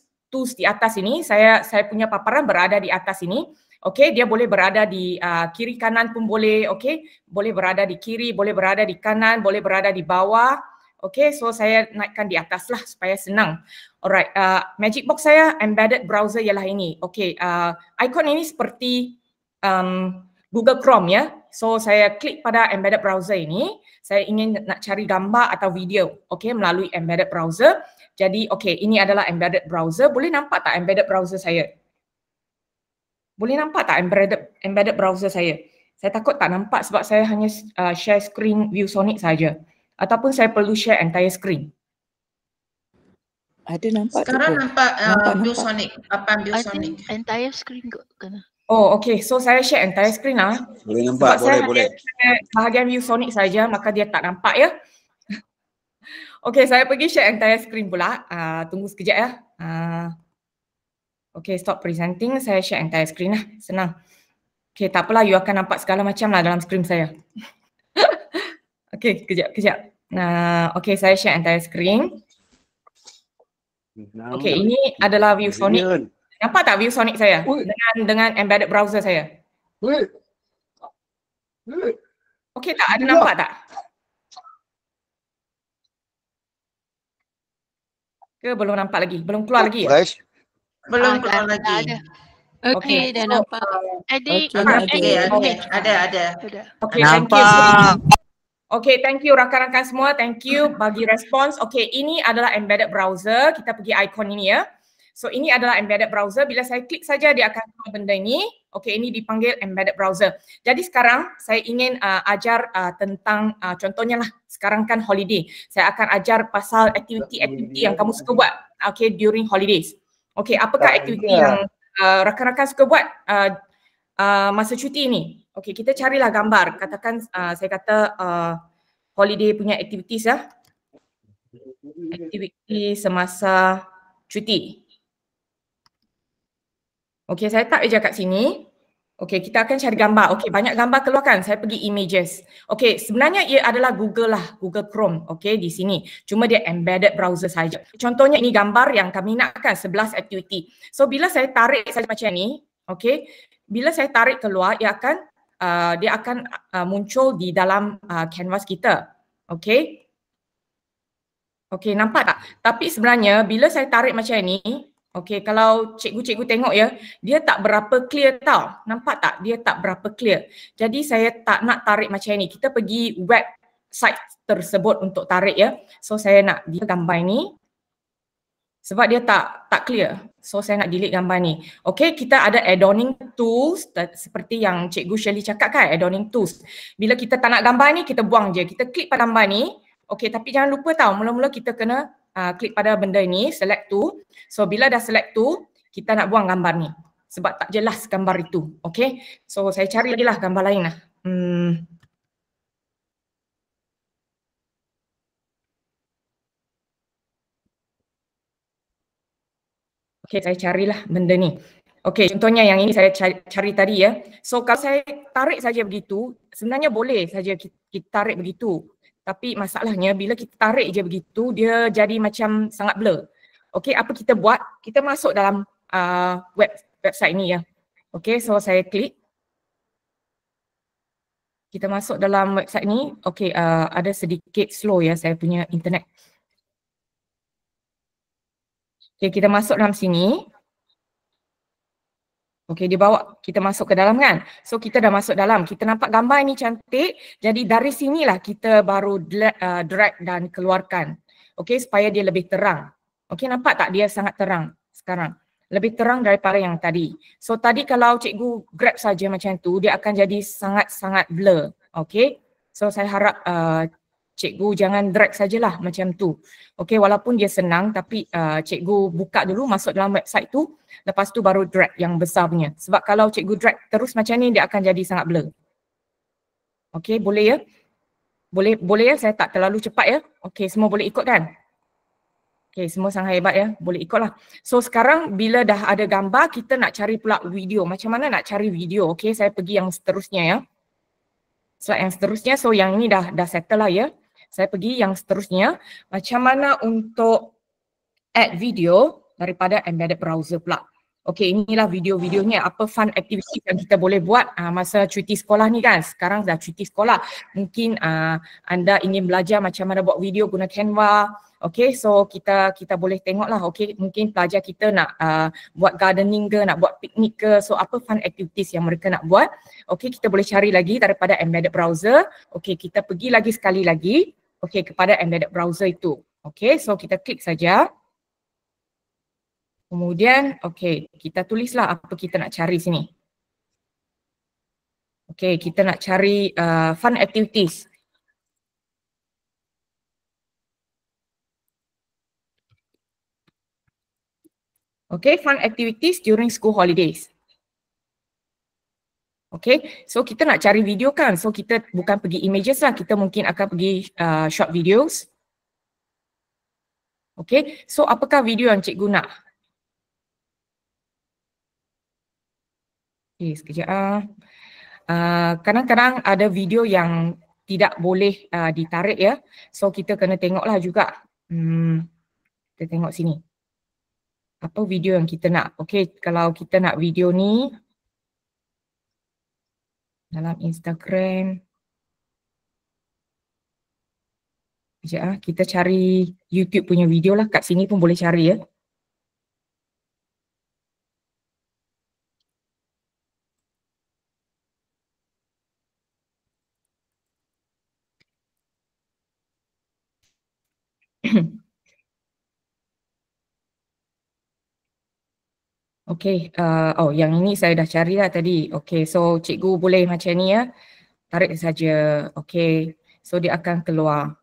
di atas ini. Saya punya paparan berada di atas ini. Okey, dia boleh berada di kiri kanan pun boleh. Okey, boleh berada di kiri, boleh berada di kanan, boleh berada di bawah. Okey, so saya naikkan di atas lah supaya senang. Alright, Magic Box saya embedded browser ialah ini. Okey, icon ini seperti Google Chrome ya. So saya klik pada embedded browser ini. Saya ingin nak cari gambar atau video, okey, melalui embedded browser. Jadi okey, ini adalah embedded browser. Boleh nampak tak embedded browser saya? Boleh nampak tak embedded browser saya? Saya takut tak nampak sebab saya hanya share screen ViewSonic saja. Ataupun saya perlu share entire screen. Ada nampak Sekarang tu. nampak Nampak. ViewSonic, papan I ViewSonic. think entire screen kot kena. Oh, okey. So saya share entire screen lah. Boleh nampak, Sebab boleh. saya hanya bahagian ViewSonic saja, maka dia tak nampak ya. Okey, saya pergi share entire screen pula. Tunggu sekejap ya. Okey, stop presenting. Saya share entire screen lah. Senang. Okey, tak apalah. You akan nampak segala macam lah dalam screen saya. Okey, kejap. Okey, saya share entire screen. Okey, ini adalah ViewSonic. Nampak tak ViewSonic saya? Dengan embedded browser saya. Okey tak? Ada nampak tak? Ke belum nampak lagi? Belum keluar lagi? Belum keluar lagi. Okey, dah nampak. Edit. Ada. Okey, thank you. Okey, thank you rakan-rakan semua. Thank you bagi respons. Okey, ini adalah embedded browser. Kita pergi icon ini ya. So ini adalah embedded browser. Bila saya klik saja dia akan keluar benda ini. Okey, ini dipanggil embedded browser. Jadi sekarang saya ingin ajar tentang contohnya lah sekarang kan holiday. Saya akan ajar pasal aktiviti-aktiviti yang kamu suka buat. Okey, during holidays. Okey, apakah aktiviti yang rakan-rakan suka buat masa cuti ini? Okey, kita carilah gambar. Katakan saya kata holiday punya activities ya. Aktiviti semasa cuti. Okey, saya type je kat sini. Okey, kita akan cari gambar. Okey, banyak gambar keluar kan? Saya pergi images. Okey, sebenarnya ia adalah Google lah, Google Chrome. Okey, di sini. Cuma dia embedded browser saja. Contohnya ini gambar yang kami nakkan 11 activity. So bila saya tarik saja macam ni, okey, bila saya tarik keluar dia akan muncul di dalam canvas kita. Okey. Okey, nampak tak? Tapi sebenarnya bila saya tarik macam ni, okey, kalau cikgu-cikgu tengok ya, dia tak berapa clear tau. Nampak tak? Dia tak berapa clear. Jadi saya tak nak tarik macam ni. Kita pergi website tersebut untuk tarik ya. So saya nak delete gambar ni. Sebab dia tak clear. So saya nak delete gambar ni. Okey, kita ada adorning tools seperti yang Cikgu Shirley cakap kan, adorning tools. Bila kita tak nak gambar ni, kita buang je. Kita klik pada gambar ni. Okey, tapi jangan lupa tau, mula-mula kita kena klik pada benda ni, select tu. So bila dah select tu, kita nak buang gambar ni. Sebab tak jelas gambar itu. Okey, so saya cari lagi lah gambar lain lah. Okey, saya carilah benda ni. Okey, contohnya yang ini saya cari tadi ya. So kalau saya tarik saja begitu, sebenarnya boleh saja kita tarik begitu. Tapi masalahnya bila kita tarik je begitu, dia jadi macam sangat blur. Okey, apa kita buat? Kita masuk dalam website ni ya. Okey, so saya klik. Kita masuk dalam website ni. Okey, ada sedikit slow ya saya punya internet. Okey, kita masuk dalam sini. Okey, dia bawa kita masuk ke dalam kan. So kita dah masuk dalam. Kita nampak gambar ni cantik. Jadi dari sinilah kita baru drag dan keluarkan. Okey, supaya dia lebih terang. Okey, nampak tak dia sangat terang sekarang. Lebih terang daripada yang tadi. So tadi kalau cikgu grab saja macam tu, dia akan jadi sangat-sangat blur. Okey. So saya harap cikgu jangan drag sajalah macam tu. Okey, walaupun dia senang tapi cikgu buka dulu masuk dalam website tu, lepas tu baru drag yang besar punya. Sebab kalau cikgu drag terus macam ni dia akan jadi sangat blur. Okey, boleh ya? Boleh ya, saya tak terlalu cepat ya. Okey, semua boleh ikut kan? Okey, semua sangat hebat ya. Boleh ikutlah. So sekarang bila dah ada gambar, kita nak cari pula video. Macam mana nak cari video? Okey, saya pergi yang seterusnya ya. Slide yang seterusnya. So yang ini dah settle lah ya. Saya pergi yang seterusnya. Macam mana untuk add video daripada embedded browser pula. Okey, inilah video-videonya. Apa fun activity yang kita boleh buat masa cuti sekolah ni kan. Sekarang dah cuti sekolah. Mungkin anda ingin belajar macam mana buat video guna Canva. Okey, so kita boleh tengoklah. Okey, mungkin pelajar kita nak buat gardening ke, nak buat piknik ke. So apa fun activities yang mereka nak buat. Okey, kita boleh cari lagi daripada embedded browser. Okey, kita pergi lagi sekali lagi. Okey, kepada embedded browser itu. Okey, so kita klik saja. Kemudian, okey, kita tulislah apa kita nak cari sini. Okey, kita nak cari fun activities. Okey, fun activities during school holidays. Okey, so kita nak cari video kan. So kita bukan pergi images lah, kita mungkin akan pergi short videos. Okey, so apakah video yang cikgu nak? Okay, sekejap. Kadang-kadang ada video yang tidak boleh ditarik ya. So kita kena tengoklah juga. Kita tengok sini. Apa video yang kita nak? Okay, kalau kita nak video ni dalam Instagram. Sekejap, kita cari YouTube punya video lah. Kat sini pun boleh cari ya. Okey, yang ini saya dah cari lah tadi. Okey, so cikgu boleh macam ni ya. Tarik saja. Okey, so dia akan keluar.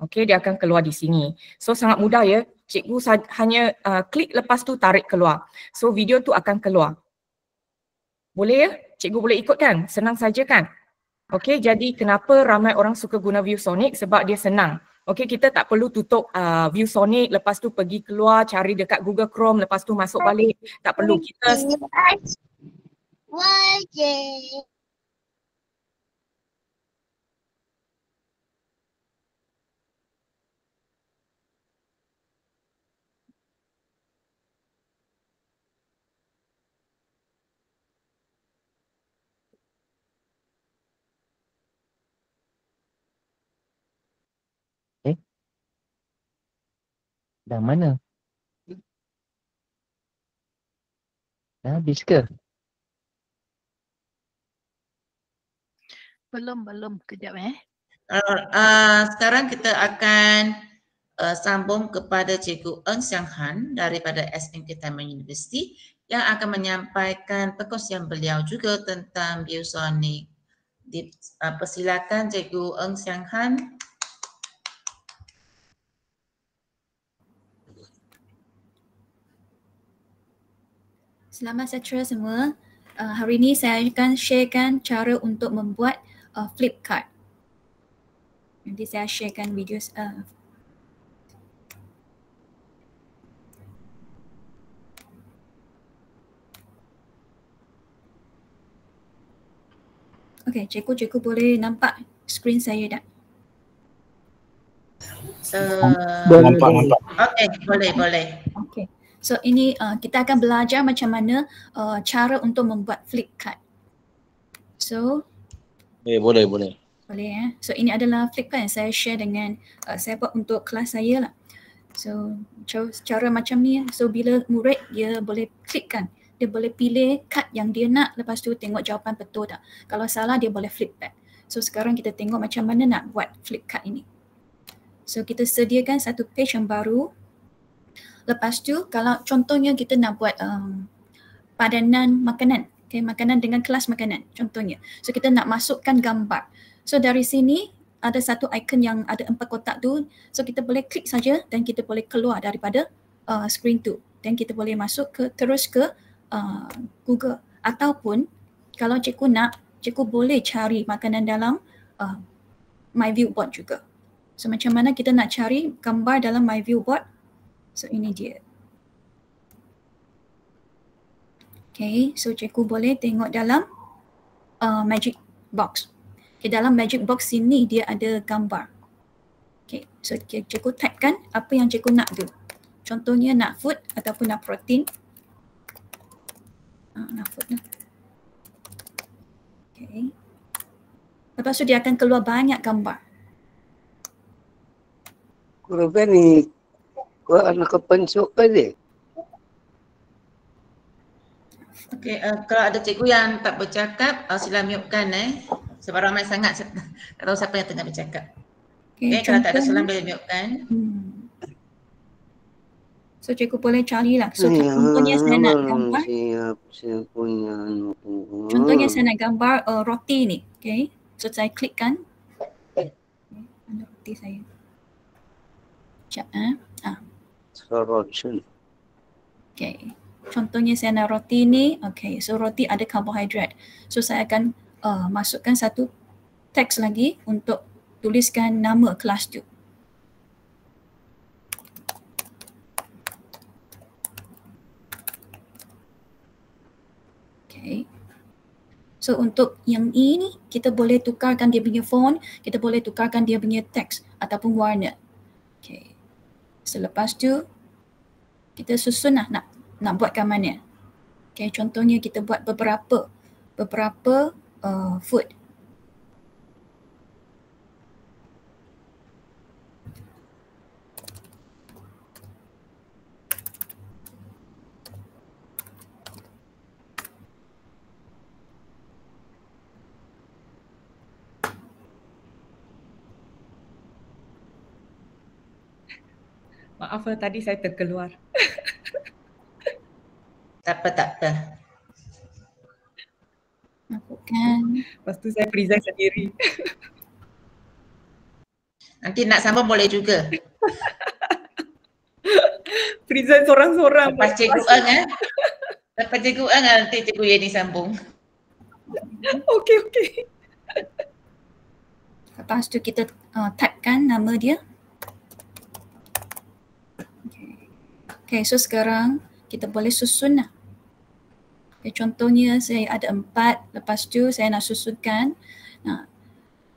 Okey, dia akan keluar di sini. So sangat mudah ya. Cikgu hanya klik lepas tu tarik keluar. So video tu akan keluar. Boleh ya? Cikgu boleh ikut kan? Senang saja kan? Okey, jadi kenapa ramai orang suka guna ViewSonic? Sebab dia senang. Okey, kita tak perlu tutup ViewSonic, lepas tu pergi keluar cari dekat Google Chrome, lepas tu masuk balik. Tak perlu kita YJ. Dah mana? Dah habis ke? Belum. Kejap Sekarang kita akan sambung kepada Cikgu Eng Siang Han daripada SMK Taman Universiti yang akan menyampaikan perkongsian beliau juga tentang ViewSonic. Persilakan Cikgu Eng Siang Han. Selamat sejahtera semua. Hari ini saya akan sharekan cara untuk membuat flip card. Nanti saya sharekan video. Okey, cikgu boleh nampak skrin saya tak? Nampak. Okey, boleh. Okey. So ini kita akan belajar macam mana cara untuk membuat flip card. So boleh. Boleh ya. So ini adalah flip card yang saya share dengan saya buat untuk kelas saya lah. So cara macam ni. So bila murid dia boleh klikkan, dia boleh pilih card yang dia nak, lepas tu tengok jawapan betul tak. Kalau salah dia boleh flip back. So sekarang kita tengok macam mana nak buat flip card ini. So kita sediakan satu page yang baru. Lepas tu kalau contohnya kita nak buat padanan makanan, okay, makanan dengan kelas makanan contohnya. So kita nak masukkan gambar. So dari sini ada satu icon yang ada 4 kotak tu. So kita boleh klik saja dan kita boleh keluar daripada screen tu. Dan kita boleh masuk terus ke Google. Ataupun kalau cikgu nak, cikgu boleh cari makanan dalam My Viewboard juga. So macam mana kita nak cari gambar dalam My Viewboard? So ini dia. Okay, so cikgu boleh tengok dalam magic box. Okay, dalam magic box ini dia ada gambar. Okay, so cikgu typekan apa yang cikgu nak tu. Contohnya nak food ataupun nak protein. Nak food lah. Okay. Lepas tu dia akan keluar banyak gambar. Kurang ni kau anak kepensuk ke dia? Okey, kalau ada cikgu yang tak bercakap, sila mute-kan sebab ramai sangat tak tahu siapa yang tengah bercakap. Okey, kalau tak ada soalan boleh mute-kan. So cikgu boleh carilah. So contohnya saya nak gambar. Contohnya saya nak gambar roti ni. Okay, so saya klikkan. Mana roti saya? Sekejap Okay, contohnya saya nak roti ni. Okay, so roti ada karbohidrat. So saya akan masukkan satu teks lagi untuk tuliskan nama kelas tu. Okay. So untuk yang ini kita boleh tukarkan dia punya font, kita boleh tukarkan dia punya teks ataupun warna. Okay. Selepas tu kita susun lah nak buatkan mana. Okay, contohnya kita buat beberapa food. Maaf tadi saya terkeluar. Tak apa. Masukkan. Lepas tu saya present sendiri. Nanti nak sambung boleh juga. Present seorang-seorang. Lepas cikgu Eng Lepas cikgu Eng nanti cikgu Yeni sambung. Okey. Lepas tu kita typekan nama dia. Okay, so sekarang kita boleh susun lah. Okay, contohnya saya ada 4, lepas tu saya nak susunkan.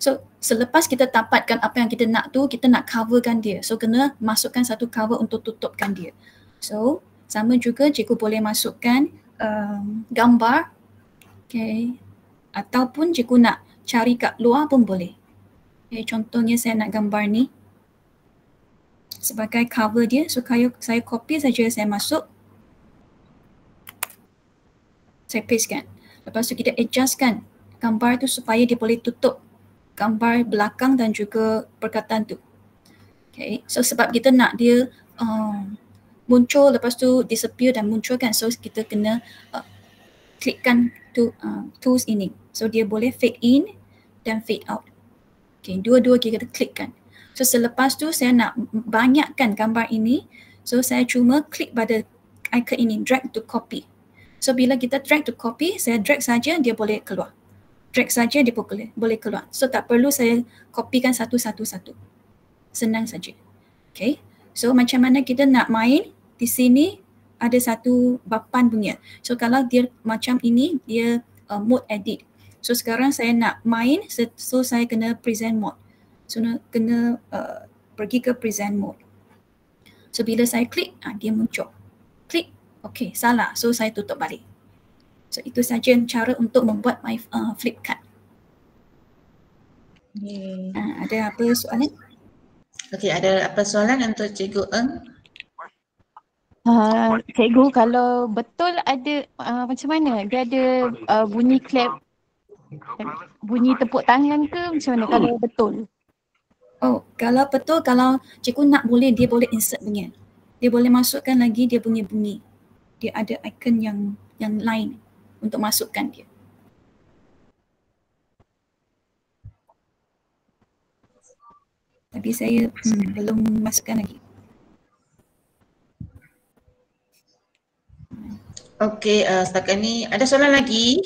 So selepas kita dapatkan apa yang kita nak tu, kita nak coverkan dia. So kena masukkan satu cover untuk tutupkan dia. So sama juga cikgu boleh masukkan gambar, okay, ataupun cikgu nak cari kat luar pun boleh. Okay, contohnya saya nak gambar ni sebagai cover dia. So saya copy saja, saya masuk, saya pastekan. Lepas tu kita adjustkan gambar tu supaya dia boleh tutup gambar belakang dan juga perkataan tu. Okay, so sebab kita nak dia muncul lepas tu disappear dan muncul kan, so kita kena klikkan tools ini. So dia boleh fade in dan fade out. Okay, dua-dua kita klikkan. So selepas tu saya nak banyakkan gambar ini, so saya cuma klik pada icon ini, drag to copy. So bila kita drag to copy, saya drag saja dia boleh keluar. Drag saja dia boleh keluar. So tak perlu saya copykan satu-satu. Senang saja. Okay. So macam mana kita nak main, di sini ada satu papan punya. So kalau dia macam ini, dia mode edit. So sekarang saya nak main, so saya kena present mode. So kena pergi ke present mode. So bila saya klik, dia muncul. Klik, okay, salah. So saya tutup balik. So itu saja cara untuk membuat my flip card. Ada apa soalan? Okey, ada apa soalan untuk Cikgu Eng? Cikgu, kalau betul ada macam mana? Dia ada bunyi clap, bunyi tepuk tangan ke macam mana kalau betul? Oh, kalau betul, kalau cikgu nak boleh, dia boleh insert punya. Dia boleh masukkan lagi dia punya bunyi. Dia ada icon yang lain untuk masukkan dia. Tapi saya belum masukkan lagi. Okey, setakat ni ada soalan lagi?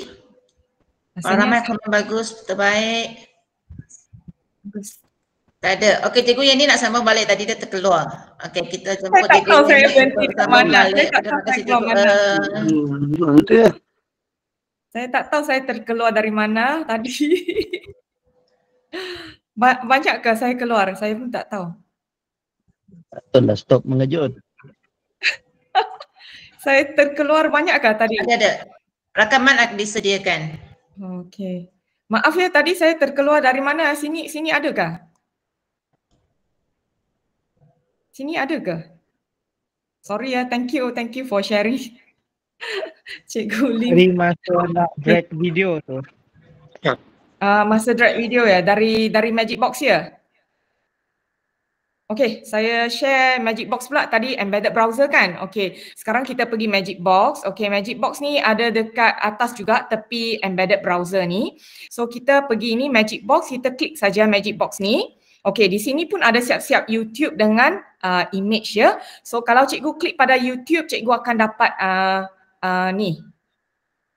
Ramai komen bagus, terbaik. Bagus. Tak ada. Okey, cikgu yang ni nak sambung balik, tadi dia terkeluar. Okey, kita jemput Saya tak cikgu tahu yang saya ni berhenti untuk kat sambung mana. balik. Saya tak Terima tahu kasih saya keluar cikgu. mana. Saya tak tahu saya terkeluar dari mana tadi. Banyakkah saya keluar? Saya pun tak tahu. Betul lah, stop mengejut. Saya terkeluar banyakkah tadi? Ada. Rakaman akan disediakan. Okey. Maaf ya, tadi saya terkeluar dari mana? Sini adakah? Sini ada ke? Sorry ya, thank you for sharing. Cikgu Lim. Dari masa nak drag video tu. Masa drag video ya, dari Magic Box ya? Okey, saya share Magic Box pula tadi, embedded browser kan? Okey, sekarang kita pergi Magic Box. Okey, Magic Box ni ada dekat atas juga tepi embedded browser ni. So kita pergi ni Magic Box, kita klik saja Magic Box ni. Okey, di sini pun ada siap-siap YouTube dengan image ya. So kalau cikgu klik pada YouTube, cikgu akan dapat ni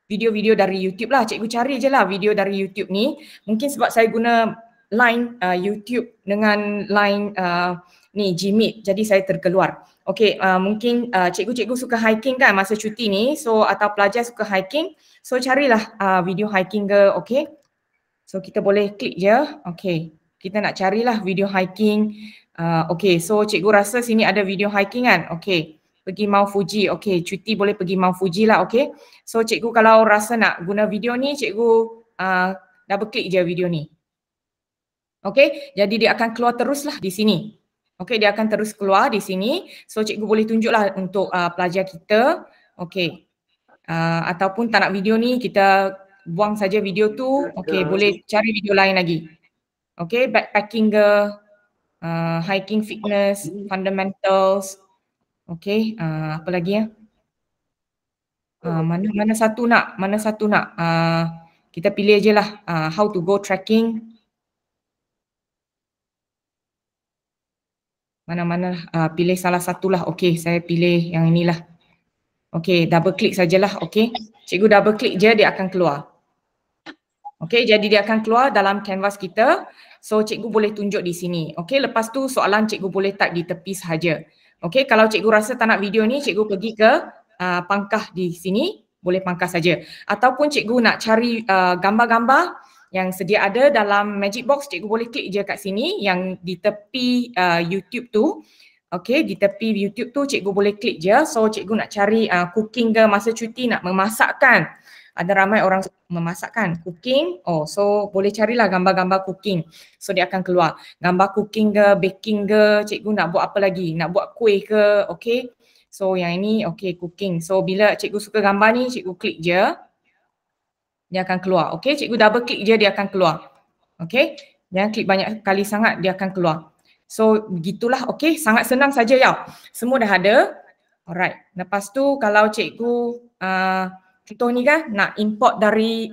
video-video dari YouTube lah. Cikgu cari je lah video dari YouTube ni. Mungkin sebab saya guna line YouTube dengan line ni Gmeet, jadi saya terkeluar. Okey, mungkin cikgu-cikgu suka hiking kan masa cuti ni, so atau pelajar suka hiking, so carilah video hiking ke. Okey, so kita boleh klik je. Okey, kita nak carilah video hiking. Okey, so cikgu rasa sini ada video hiking kan. Okey, pergi Mount Fuji. Okey, cuti boleh pergi Mount Fuji lah. Okey, so cikgu kalau rasa nak guna video ni, cikgu double klik je video ni. Okey, jadi dia akan keluar teruslah di sini. Okey, dia akan terus keluar di sini. So cikgu boleh tunjuklah untuk pelajar kita. Okey, ataupun tak nak video ni, kita buang saja video tu. Okey, boleh cari video lain lagi. Okey, backpacking ke, hiking fitness, fundamentals. Okey, apa lagi ya? Mana satu nak? Kita pilih je lah how to go trekking. Mana-mana pilih salah satulah. Okey, saya pilih yang inilah. Okey, double klik sajalah. Okey, cikgu double klik je, dia akan keluar. Okey, jadi dia akan keluar dalam canvas kita. So cikgu boleh tunjuk di sini. Okey, lepas tu soalan cikgu boleh type di tepi sahaja. Okey, kalau cikgu rasa tak nak video ni, cikgu pergi ke pangkah di sini. boleh pangkas saja. Ataupun cikgu nak cari gambar-gambar yang sedia ada dalam Magic Box, cikgu boleh klik je kat sini yang di tepi YouTube tu. Okay, di tepi YouTube tu cikgu boleh klik je. So cikgu nak cari cooking ke masa cuti, nak memasakkan. Ada ramai orang memasakkan, cooking. Oh, so boleh carilah gambar-gambar cooking. So dia akan keluar. Gambar cooking ke, baking ke, cikgu nak buat apa lagi? Nak buat kuih ke, okay. So yang ini okay, cooking. So bila cikgu suka gambar ni, cikgu klik je. Dia akan keluar. Okay, cikgu double klik je, dia akan keluar. Okay, jangan klik banyak kali sangat, dia akan keluar. So begitulah, okay, sangat senang saja ya. Semua dah ada. Alright, lepas tu kalau cikgu contoh ni kan nak import dari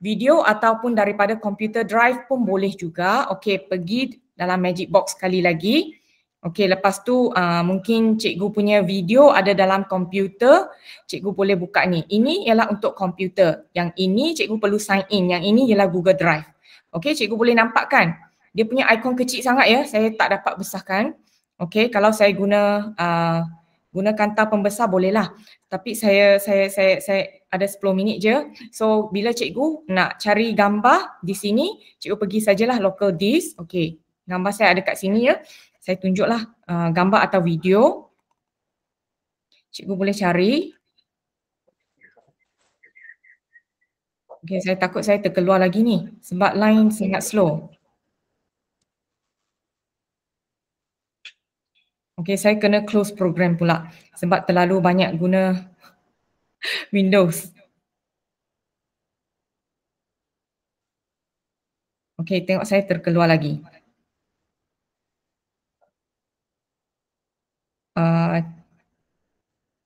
video ataupun daripada computer drive pun boleh juga. Okay, pergi dalam Magic Box sekali lagi. Okay, lepas tu mungkin cikgu punya video ada dalam komputer, cikgu boleh buka ni. Ini ialah untuk komputer. Yang ini cikgu perlu sign in. Yang ini ialah Google Drive. Okay, cikgu boleh nampak kan? Dia punya ikon kecil sangat ya, saya tak dapat besarkan. Okay, kalau saya guna kantar pembesar bolehlah. Tapi saya ada 10 minit je. So bila cikgu nak cari gambar di sini, cikgu pergi sajalah local disk. Okay, gambar saya ada kat sini ya. Saya tunjuklah gambar atau video. Cikgu boleh cari. Okay, saya takut saya terkeluar lagi ni sebab line sangat slow. Okay, saya kena close program pula sebab terlalu banyak guna Windows. Okay, tengok saya terkeluar lagi.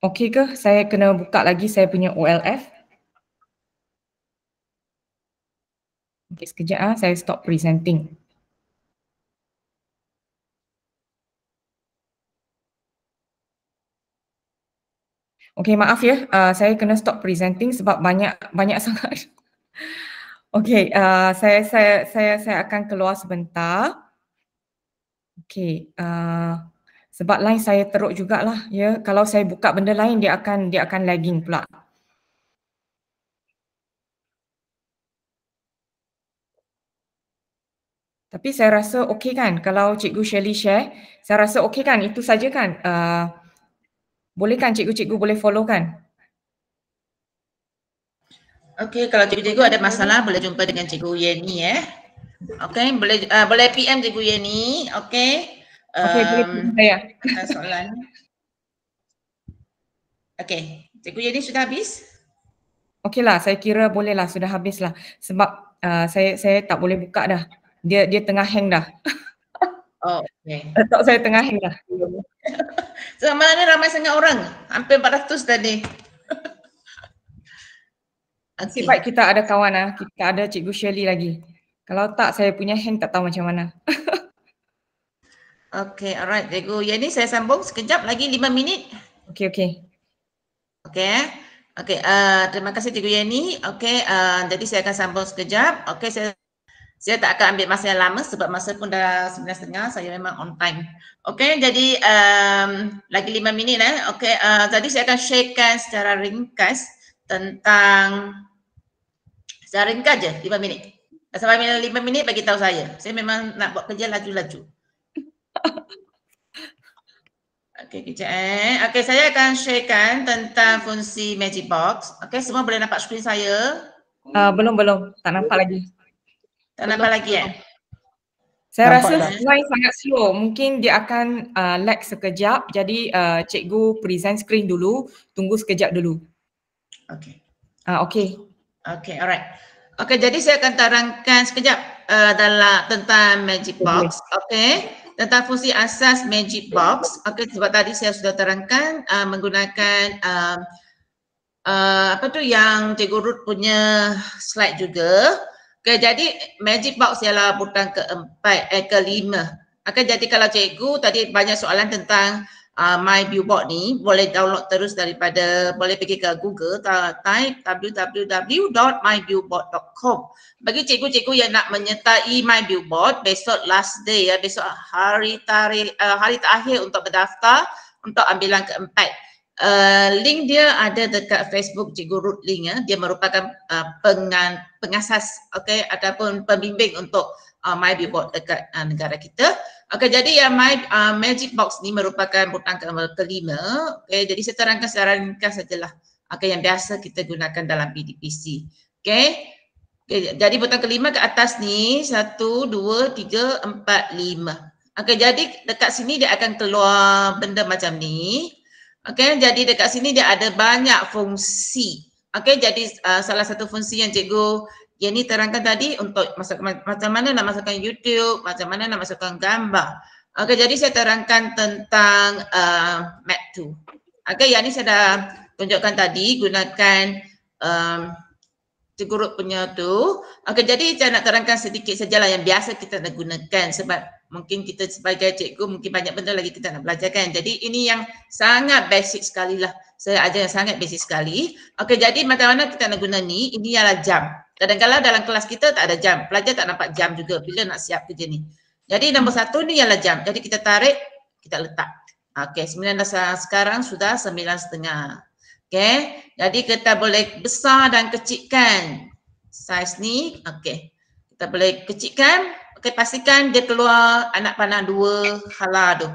Okay ke? Saya kena buka lagi saya punya OLF. Okay, sekejap saya stop presenting. Okay, maaf ya, saya kena stop presenting sebab banyak sangat. Okay, saya akan keluar sebentar. Okay, sebab line saya teruk jugalah ya. Kalau saya buka benda lain dia akan lagging pula. Tapi saya rasa okey kan kalau Cikgu Shirley share, saya rasa okey kan, itu saja kan. Boleh kan cikgu-cikgu boleh follow kan? Okey, kalau cikgu-cikgu ada masalah boleh jumpa dengan Cikgu Yeni Okey, boleh PM Cikgu Yeni. Okey. Okey, boleh PM saya. Soalan. Okey, Cikgu Yeni sudah habis? Okeylah, saya kira bolehlah, sudah habislah. Sebab saya tak boleh buka dah. Dia tengah hang dah. Oh, okey. Tak, saya tengah hang dah. So, malam ni ramai sangat orang. Hampir 400 tadi. Nasib baik kita ada kawan kita ada Cikgu Shirley lagi. Kalau tak saya punya hang tak tahu macam mana. Okey, alright Cikgu Yeni, saya sambung sekejap lagi 5 minit. Okey. Okey. Okey, terima kasih Cikgu Yeni. Okey, jadi saya akan sambung sekejap. Okey, saya tak akan ambil masa yang lama sebab masa pun dah 9.30, saya memang on time. Okey, jadi lagi 5 minit Okey, tadi saya akan sharekan secara ringkas tentang secara ringkas je 5 minit. Sampai 5 minit bagi tahu saya. Saya memang nak buat kerja laju-laju. Okey, kejap Okey, saya akan sharekan tentang fungsi Magic Box. Okey, semua boleh nampak skrin saya? Belum, tak nampak lagi. Tak nampak lagi Saya rasa slide sangat slow. Mungkin dia akan lag sekejap. Jadi cikgu present screen dulu. Tunggu sekejap dulu. Okey. Okey, alright. Okey, jadi saya akan terangkan sekejap tentang Magic Box. Okey. Tentang fungsi asas Magic Box. Okey, sebab tadi saya sudah terangkan menggunakan yang Cikgu Ruth punya slide juga. Okay, jadi Magic Box ialah butang kelima. Okay, jadi kalau cikgu tadi banyak soalan tentang My Viewboard ni, boleh download terus boleh pergi ke Google, type www.myviewboard.com. Bagi cikgu-cikgu yang nak menyertai My Viewboard, besok last day besok hari terakhir untuk berdaftar untuk ambilan keempat. Link dia ada dekat Facebook Cikgu Ruth Link ya. Dia merupakan pengasas ataupun pembimbing untuk My Billboard dekat negara kita. Jadi yang My Magic Box ni merupakan butang kelima. Jadi saya terangkan secara ringkas sajalah yang biasa kita gunakan dalam PDPC. Jadi butang kelima ke atas ni 1, 2, 3, 4, 5. Jadi dekat sini dia akan keluar benda macam ni. Jadi dekat sini dia ada banyak fungsi. Jadi salah satu fungsi yang Cikgu Jenny terangkan tadi untuk macam mana nak masukkan YouTube, macam mana nak masukkan gambar. Jadi saya terangkan tentang Map2. Yang ni saya dah tunjukkan tadi, gunakan Cikgu Ruth punya tu. Jadi saya nak terangkan sedikit sajalah yang biasa kita nak gunakan sebab mungkin kita sebagai cikgu mungkin banyak benda lagi kita nak belajarkan. Jadi ini yang sangat basic sekali lah. Saya ajar yang sangat basic sekali. Jadi macam mana kita nak guna ni, ini ialah jam. Kadang-kadang dalam kelas kita tak ada jam. Pelajar tak nampak jam juga bila nak siap kerja ni. Jadi nombor 1 ni ialah jam. Jadi kita tarik, kita letak. Sekarang sudah 9.30. Jadi kita boleh besar dan kecilkan saiz ni. Kita boleh kecilkan. Pastikan dia keluar anak panah 2 hala tu.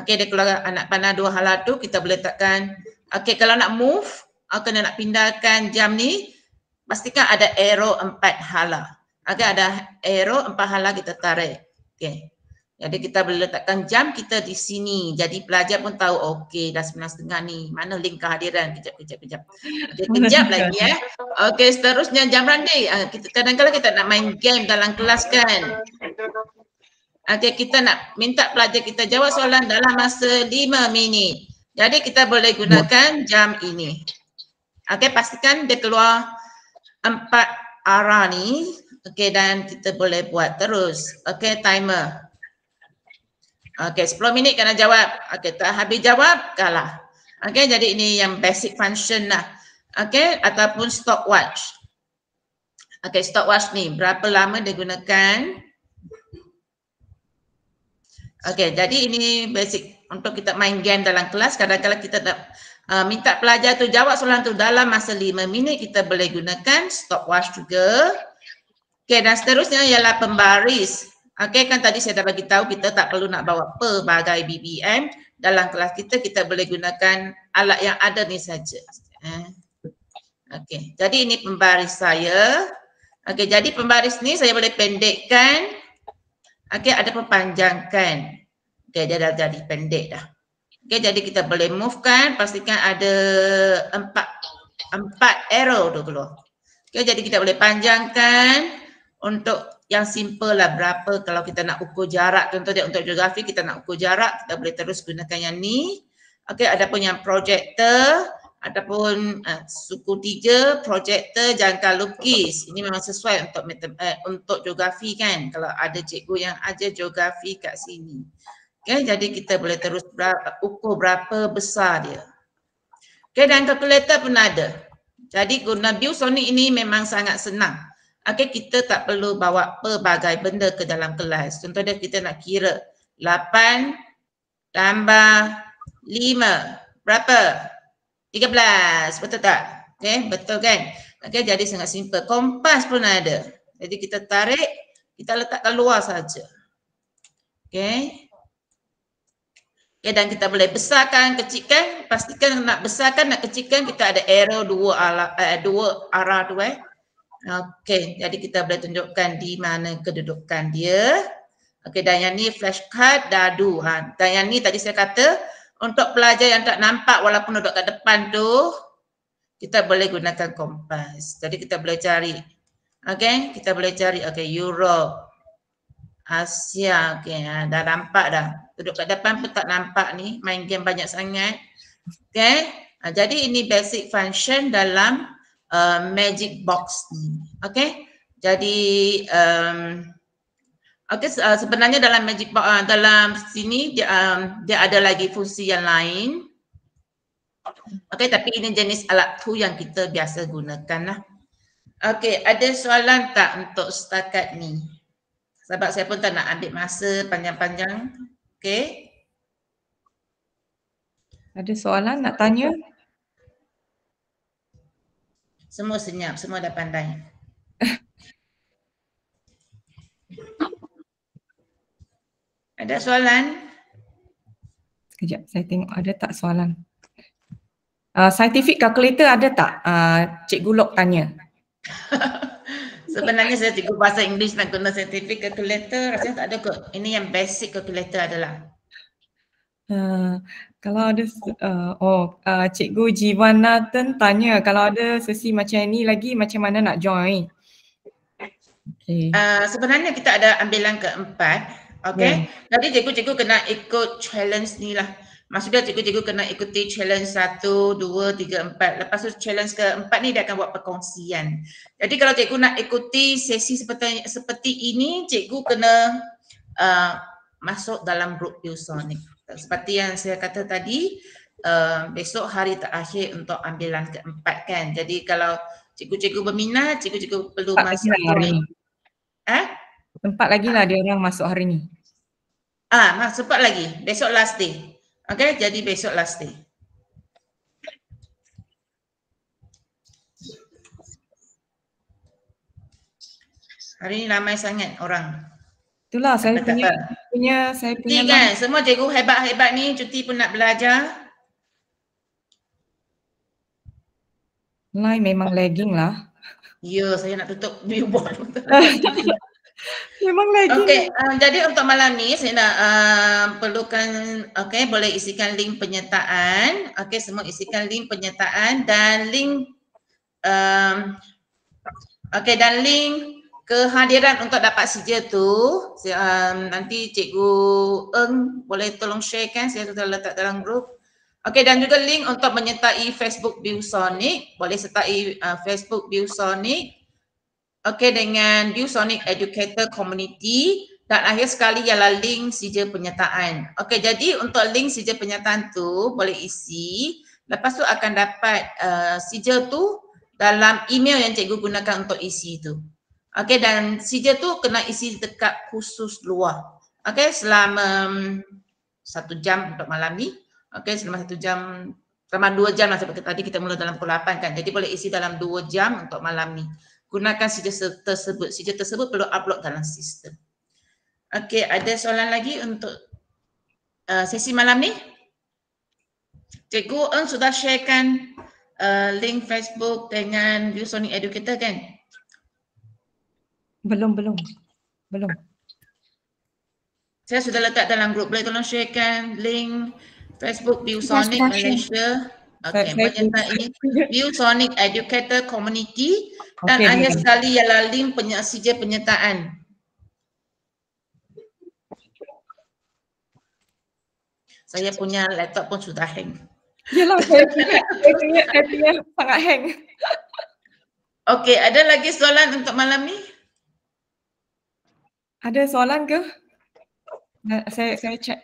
Dia keluar anak panah 2 hala tu, kita boleh letakkan. Kalau nak move, nak pindahkan jam ni, pastikan ada arrow 4 hala. Ada arrow 4 hala kita tarik. Jadi kita boleh letakkan jam kita di sini. Jadi pelajar pun tahu, dah 9.30 ni. Mana link kehadiran? Kejap. Kejap lagi ya. Seterusnya jam randai. Kadang-kadang kita nak main game dalam kelas kan. Kita nak minta pelajar kita jawab soalan dalam masa 5 minit. Jadi kita boleh gunakan jam ini. Pastikan dia keluar 4 arah ni. Dan kita boleh buat terus. Timer. 10 minit kena jawab. Tak habis jawab, kalah. Jadi ini yang basic function lah. Ataupun stopwatch. Stopwatch ni berapa lama dia gunakan. Jadi ini basic untuk kita main game dalam kelas. Kadang-kadang kita nak minta pelajar tu jawab soalan tu dalam masa 5 minit, kita boleh gunakan stopwatch juga. Dan seterusnya ialah pembaris. Kan tadi saya dah bagi tahu kita tak perlu nak bawa pelbagai BBM dalam kelas kita, kita boleh gunakan alat yang ada ni saja. Jadi ini pembaris saya. Jadi pembaris ni saya boleh pendekkan. Ada perpanjangkan. Dia dah jadi pendek dah. Jadi kita boleh move kan, pastikan ada 4 arrow tu keluar. Jadi kita boleh panjangkan untuk yang simple lah berapa kalau kita nak ukur jarak. Contoh dia untuk geografi kita nak ukur jarak, kita boleh terus gunakan yang ni. Ada pun yang projector, ataupun suku 3, projector, jangka lukis. Ini memang sesuai untuk geografi kan. Kalau ada cikgu yang ajar geografi kat sini. Jadi kita boleh terus ukur berapa besar dia. Dan kalkulator pun ada. Jadi guna ViewSonic ini memang sangat senang. Kita tak perlu bawa pelbagai benda ke dalam kelas. Contoh dia kita nak kira 8 tambah 5. Berapa? 13. Betul tak? Betul kan? Jadi sangat simple. Kompas pun ada. Jadi kita tarik, kita letakkan luar saja. Dan kita boleh besarkan, kecilkan. Pastikan nak besarkan, nak kecilkan, kita ada arrow 2 arah tu jadi kita boleh tunjukkan di mana kedudukan dia. Dan yang ni flashcard dadu. Dan yang ni tadi saya kata untuk pelajar yang tak nampak walaupun duduk kat depan tu, kita boleh gunakan kompas. Jadi kita boleh cari. Kita boleh cari Europe, Asia. Dah nampak dah. Duduk kat depan pun tak nampak ni. Main game banyak sangat. Jadi ini basic function dalam magic box ni. Jadi sebenarnya dalam magic box dalam sini dia ada lagi fungsi yang lain. Tapi ini jenis alat tu yang kita biasa gunakan lah. Ada soalan tak untuk setakat ni? Sebab saya pun tak nak ambil masa panjang-panjang. Ada soalan nak tanya? Semua senyap, semua dah pandai. Ada soalan? Sekejap, saya tengok ada tak soalan. Scientific calculator ada tak? Cikgu Lok tanya. Sebenarnya saya cikgu bahasa Inggeris nak guna scientific calculator, rasanya tak ada kot. Ini yang basic calculator adalah. Kalau ada, Cikgu Jiwanathan tanya kalau ada sesi macam ini lagi macam mana nak join? Okay. Sebenarnya kita ada ambilan keempat. Okay. Jadi cikgu-cikgu kena ikut challenge ni lah. Maksudnya cikgu-cikgu kena ikuti challenge 1, 2, 3, 4. Lepas tu challenge keempat ni dia akan buat perkongsian. Jadi kalau cikgu nak ikuti sesi seperti ini, cikgu kena masuk dalam grup ViewSonic. Seperti yang saya kata tadi, besok hari terakhir untuk ambilan keempat kan. Jadi kalau cikgu-cikgu berminat, cikgu-cikgu perlu masuk hari ni. Sempat lagi lah dia orang masuk hari ni. Sempat lagi. Besok last day. Okay, jadi besok last day. Hari ni ramai sangat orang. Itulah saya punya. Cuti kan, semua cikgu hebat-hebat ni cuti pun nak belajar. Line memang lagging lah. Ya, saya nak tutup billboard. Memang lagging. Okey, jadi untuk malam ni saya nak perlukan, boleh isikan link penyertaan. Okey, semua isikan link penyertaan dan link dan link kehadiran untuk dapat sijil tu. Nanti Cikgu Eng boleh tolong sharekan, saya sudah letak dalam grup. Okey, dan juga link untuk menyertai Facebook ViewSonic, boleh sertai Facebook ViewSonic. Okey, dengan ViewSonic Educator Community, dan akhir sekali ialah link sijil penyertaan. Okey, jadi untuk link sijil penyertaan tu boleh isi, lepas tu akan dapat sijil tu dalam email yang cikgu gunakan untuk isi tu. Okey, dan sijil tu kena isi dekat khusus luar. Okey, selama 1 jam untuk malam ni. Okey, selama 1 jam, selama 2 jam lah seperti tadi kita mula dalam pukul 8 kan. Jadi boleh isi dalam 2 jam untuk malam ni. Gunakan sijil tersebut. Sijil tersebut perlu upload dalam sistem. Okey, ada soalan lagi untuk sesi malam ni? Cikgu Eng sudah sharekan link Facebook dengan ViewSonic Educator kan? Belum. Saya sudah letak dalam grup. Boleh tolong sharekan link Facebook ViewSonic Malaysia. Okey, menyertai ViewSonic Educator Community dan akhir sekali ialah link sijil penyertaan. Saya punya laptop pun sudah hang. Yalah, saya punya sangat hang. Okey, ada lagi soalan untuk malam ni? Ada soalan ke? Saya check.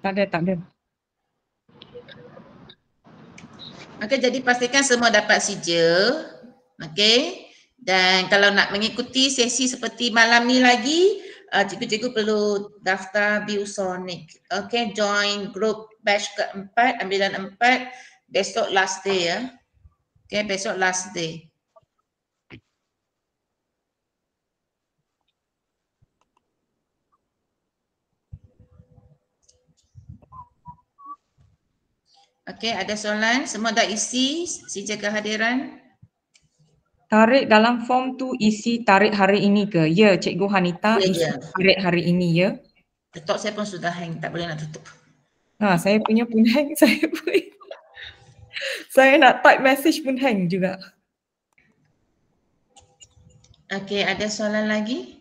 Tak ada. Okey, jadi pastikan semua dapat sijil. Okey. Dan kalau nak mengikuti sesi seperti malam ni lagi, cikgu-cikgu perlu daftar ViewSonic. Okey, join group batch keempat, ambilan 4. Besok last day ya. Okey, besok last day. Okey, ada soalan? Semua dah isi sijil kehadiran? Tarik dalam form tu isi tarik hari ini ke? Ya, Cikgu Hanita isi tarik hari ini ya. Laptop saya pun sudah hang, tak boleh nak tutup. Saya punya pun hang, saya nak type message pun hang juga. Okey, ada soalan lagi?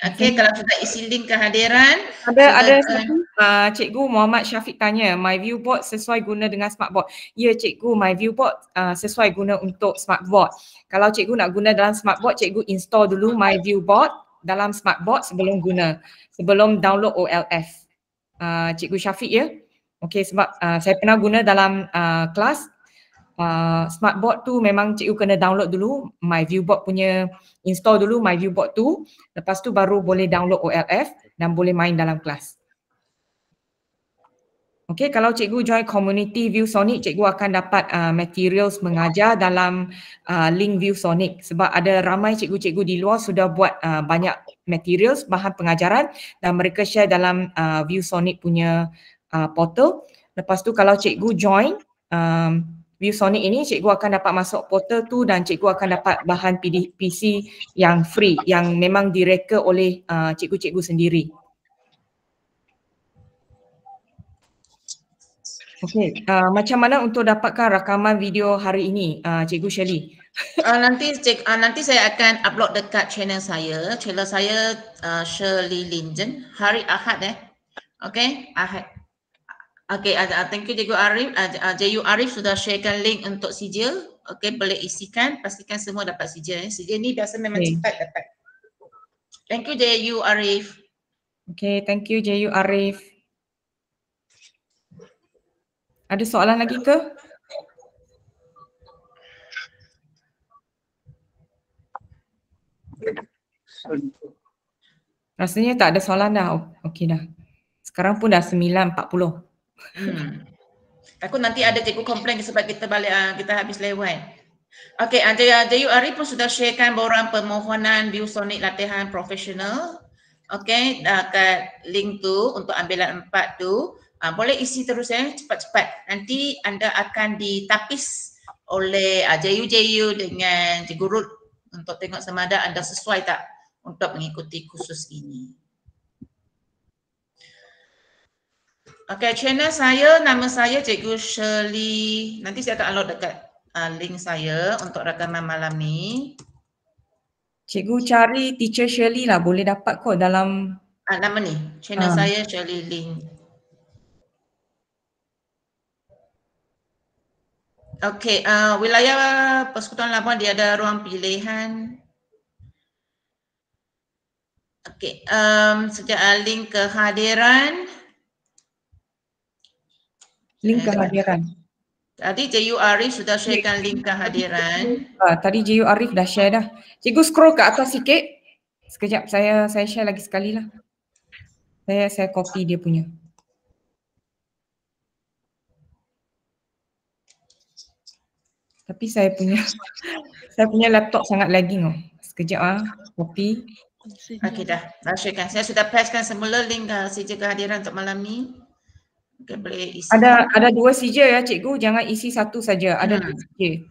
Okey, kalau sudah isi link kehadiran. Ada Cikgu Muhammad Syafiq tanya, my viewboard sesuai guna dengan smartboard. Ya Cikgu, my viewboard sesuai guna untuk smartboard. Kalau Cikgu nak guna dalam smartboard, Cikgu install dulu my viewboard dalam smartboard sebelum guna, sebelum download OLF. Cikgu Syafiq ya. Okey, sebab saya pernah guna dalam kelas. Smartboard tu memang cikgu kena download dulu my viewboard punya, install dulu my viewboard tu, lepas tu baru boleh download OLF dan boleh main dalam kelas. Okay, kalau cikgu join community ViewSonic, cikgu akan dapat materials mengajar dalam link ViewSonic sebab ada ramai cikgu-cikgu di luar sudah buat banyak materials, bahan pengajaran dan mereka share dalam ViewSonic punya portal. Lepas tu kalau cikgu join ViewSonic ini, cikgu akan dapat masuk portal tu dan cikgu akan dapat bahan PC yang free, yang memang direka oleh cikgu-cikgu sendiri. Okey, macam mana untuk dapatkan rakaman video hari ini, Cikgu Shirley? Nanti saya akan upload dekat channel saya. Channel saya Shirley Linjen. Hari Ahad Okey, Ahad. Okey, thank you Cikgu Arif. JU Arif sudah sharekan link untuk sijil. Okey, boleh isikan. Pastikan semua dapat sijil. Sijil ni biasa memang cepat dapat. Thank you JU Arif. Okey, thank you JU Arif. Ada soalan lagi ke? Rasanya tak ada soalan dah. Okey dah. Sekarang pun dah 9.40. Takut nanti ada cikgu komplain sebab kita balik kita habis lewat. Okey, JU Arif pun sudah sharekan borang permohonan ViewSonic latihan profesional. Okey, kat link tu untuk ambilan 4 tu. Boleh isi terus cepat-cepat. Nanti anda akan ditapis oleh JU dengan Cikgu Ruth untuk tengok sama ada anda sesuai tak untuk mengikuti kursus ini. Okey, channel saya, nama saya Cikgu Shirley. Nanti saya akan upload dekat link saya untuk rakaman malam ni. Cikgu cari Teacher Shirley lah, boleh dapat kot dalam nama ni. Channel saya Shirley Lin. Okey, wilayah Persekutuan Labuan dia ada ruang pilihan. Okey, sejak link kehadiran. Link kehadiran. Tadi JU Arif sudah sharekan link kehadiran. Tadi JU Arif dah share dah. Cikgu scroll ke atas sikit. Sekejap saya share lagi sekali lah. Saya copy dia punya. Tapi saya punya laptop sangat lagging oh. Sekejap copy. Okey dah sharekan. Saya sudah pastekan semula link sijil kehadiran untuk malam ni. Okay, boleh isi. Ada 2 sijil ya cikgu, jangan isi satu saja. Ada 2 sijil.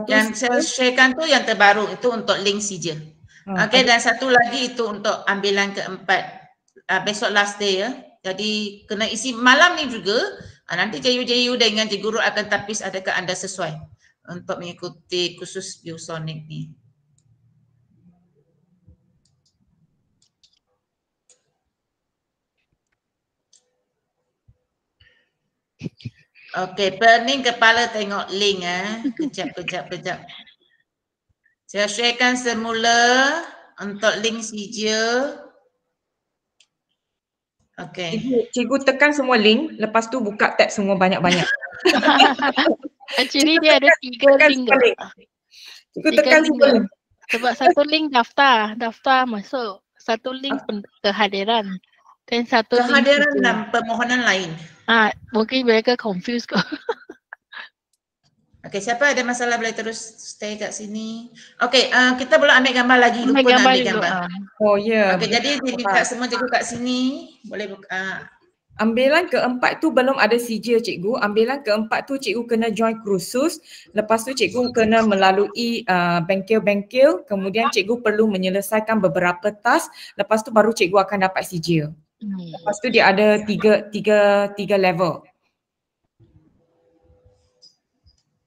Yang saya sharekan tu yang terbaru itu untuk link sijil. Okey, dan satu lagi itu untuk ambilan keempat. Besok last day ya. Jadi kena isi malam ni juga. Nanti JU dengan Cikgu Ruth akan tapis adakah anda sesuai untuk mengikuti kursus ViewSonic ni. Okey, pening kepala tengok link Kejap. Saya sharekan semula untuk link sijil. Okey. Cikgu tekan semua link, lepas tu buka tab semua banyak-banyak. Actually dia ada 3 link. Cikgu tekan semua link. Sebab satu link daftar masuk. Satu link kehadiran. Dan satu kehadiran link dan permohonan lain. Mungkin mereka confused kok. Okey, siapa ada masalah boleh terus stay kat sini. Okey, kita boleh ambil gambar lagi. Lupa nak ambil gambar. Oh ya. Okey, jadi minta semua cikgu kat sini. Boleh buka. Ambilan keempat tu belum ada sijil cikgu. Ambilan keempat tu cikgu kena join kursus. Lepas tu cikgu kena melalui bengkel-bengkel. Kemudian cikgu perlu menyelesaikan beberapa task. Lepas tu baru cikgu akan dapat sijil. Lepas tu dia ada tiga level.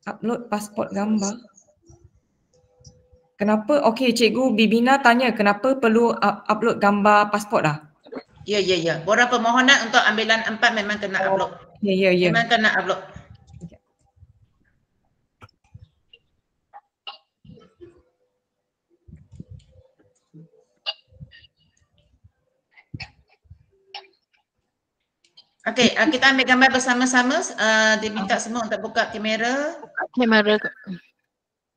Upload pasport gambar. Kenapa? Okey, Cikgu Bibina tanya kenapa perlu upload gambar pasport lah? Ya. Borang permohonan untuk ambilan 4 memang kena upload. Ya. Memang kena upload. Okey, kita ambil gambar bersama-sama. Diminta semua untuk buka kamera.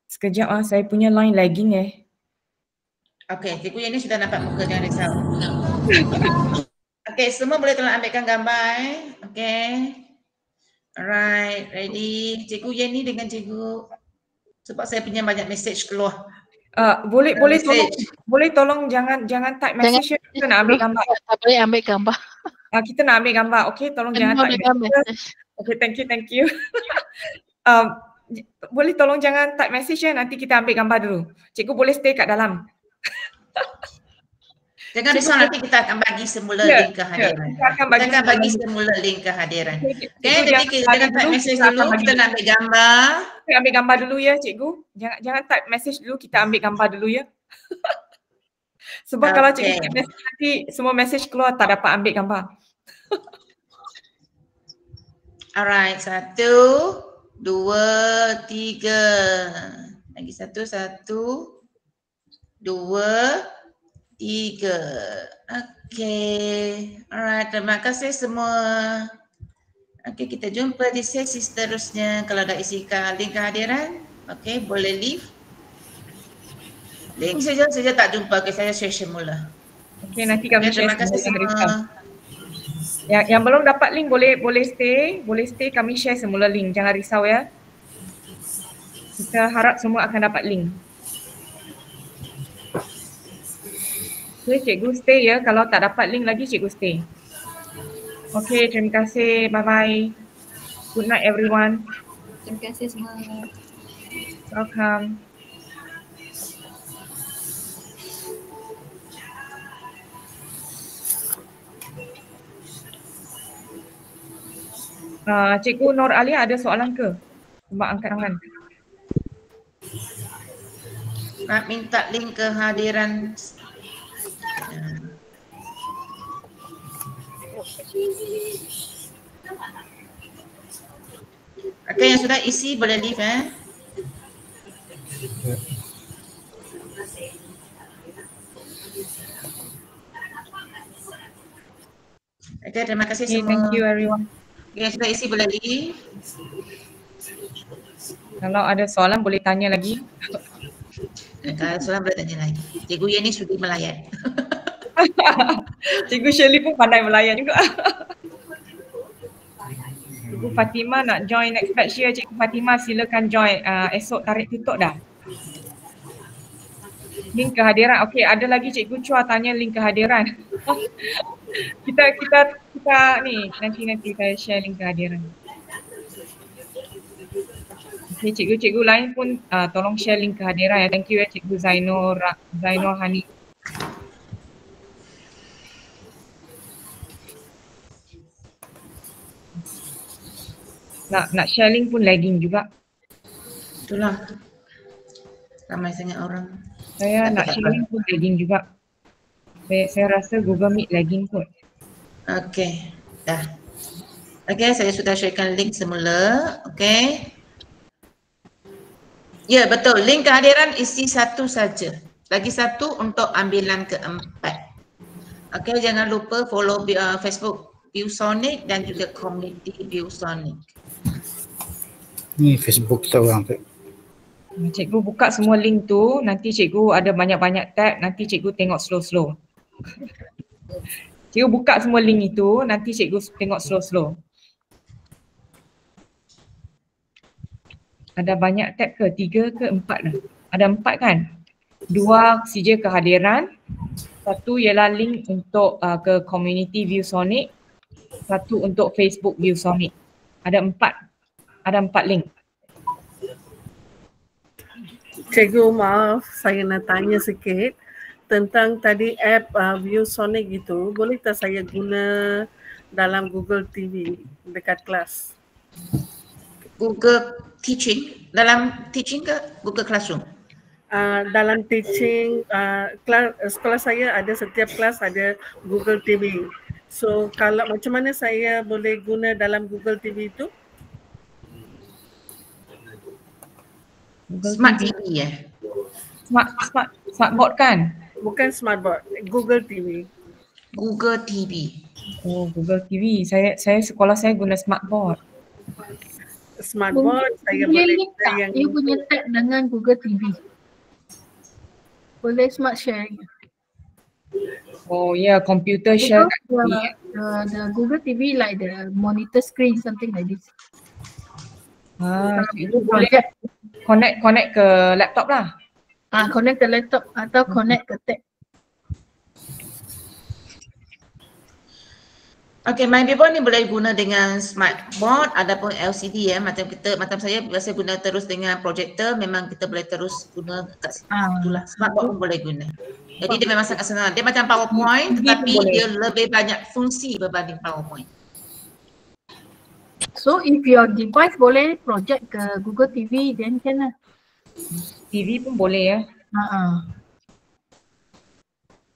Sekejap saya punya line lagging Okey, cikgu yang ni sudah nampak muka, jangan risau. Okey, semua boleh tolong ambilkan gambar Okey. Alright, ready. Cikgu Yeni dengan cikgu. Sebab saya punya banyak message keluar. Boleh Message. tolong jangan type message ya. Kita nak ambil gambar. Tak boleh ambil gambar. Kita nak ambil gambar. Okey, tolong jangan type message. Okay, thank you. Boleh tolong jangan type message ya, nanti kita ambil gambar dulu. Cikgu boleh stay kat dalam. Jangan risau, nanti kita akan bagi semula link kehadiran. Kita akan bagi semula link kehadiran. Okay, jadi kita jangan type message dulu, kita nak ambil gambar. Kita ambil gambar dulu ya cikgu. Jangan type message dulu, kita ambil gambar dulu ya. Sebab kalau cikgu type message nanti semua message keluar tak dapat ambil gambar. Alright, 1, 2, 3. Lagi 1, 1, 2, 3. Okay. Alright, terima kasih semua. Okay, kita jumpa di sesi seterusnya. Kalau dah isikan link kehadiran, okay, boleh leave. Link saja tak jumpa. Okay, saya session mula. Okay, nanti kami share. Terima kasih semua. Yang belum dapat link boleh stay, kami share semula link. Jangan risau ya. Kita harap semua akan dapat link. Okay, cikgu stay ya. Kalau tak dapat link lagi, cikgu stay. Okay, terima kasih. Bye-bye. Good night everyone. Terima kasih semua. Welcome. Cikgu Nur Alia ada soalan ke? Cuba angkat tangan. Nak minta link kehadiran. Okay, yang sudah isi boleh leave Okay, terima kasih semua. Thank you everyone. Okay, yang sudah isi boleh leave. Kalau ada soalan boleh tanya lagi. Kalau soalan boleh tanya lagi. Cikgu Yeni sudi melayan. Cikgu Shirley pun pandai melayan juga. Cikgu Fatimah nak join next batch ya. Cikgu Fatimah silakan join. Esok tarik tutup dah. Link kehadiran. Okey, ada lagi Cikgu Chua tanya link kehadiran. kita ni nanti saya share link kehadiran. Okay, cikgu-cikgu lain pun tolong share link kehadiran ya. Thank you ya Cikgu Zainul Hani. Nak share link pun lagging juga. Itulah. Ramai sangat orang. Saya nak share link pun lagging juga. Saya rasa Google Meet lagging pun. Okay, dah. Okay, saya sudah sharekan link semula. Okay. Ya, betul. Link kehadiran isi satu saja. Lagi satu untuk ambilan keempat. Okay, jangan lupa follow Facebook ViewSonic dan juga Community ViewSonic. Ni Facebook kita orang tu. Cikgu buka semua link tu, nanti cikgu ada banyak-banyak tab, nanti cikgu tengok slow-slow. Cikgu buka semua link itu, nanti cikgu tengok slow-slow. Ada banyak tab ke? 3 ke 4 dah? Ada 4 kan? 2 saja kehadiran, 1 ialah link untuk ke Community ViewSonic, 1 untuk Facebook ViewSonic. Ada 4 link. Cikgu, maaf saya nak tanya sikit tentang tadi app ViewSonic itu, boleh tak saya guna dalam Google TV dekat kelas? Google Teaching? Dalam teaching ke Google Classroom? Dalam teaching, sekolah saya ada, setiap kelas ada Google TV. So kalau macam mana saya boleh guna dalam Google TV itu? Smart TV ya? Smart board kan? Bukan smart board, Google TV. Google TV. Oh, Google TV. Saya sekolah saya guna smart board. Smart board saya boleh guna yang you punya tab dengan Google TV. Boleh smart sharing. Oh yeah, computer share kat TV. The Google TV like the monitor screen, something like this. Cikgu boleh connect ke laptop lah. Connect ke laptop atau connect ke tab. Okay, my people ni boleh guna dengan smart board ataupun LCD ya. Macam saya biasa guna terus dengan projector, memang kita boleh terus guna kat itulah. Smart board pun boleh guna. Jadi dia memang sangat senang. Dia macam PowerPoint tetapi dia lebih banyak fungsi berbanding PowerPoint. So if your device boleh project ke Google TV, then can lah. TV pun boleh ya.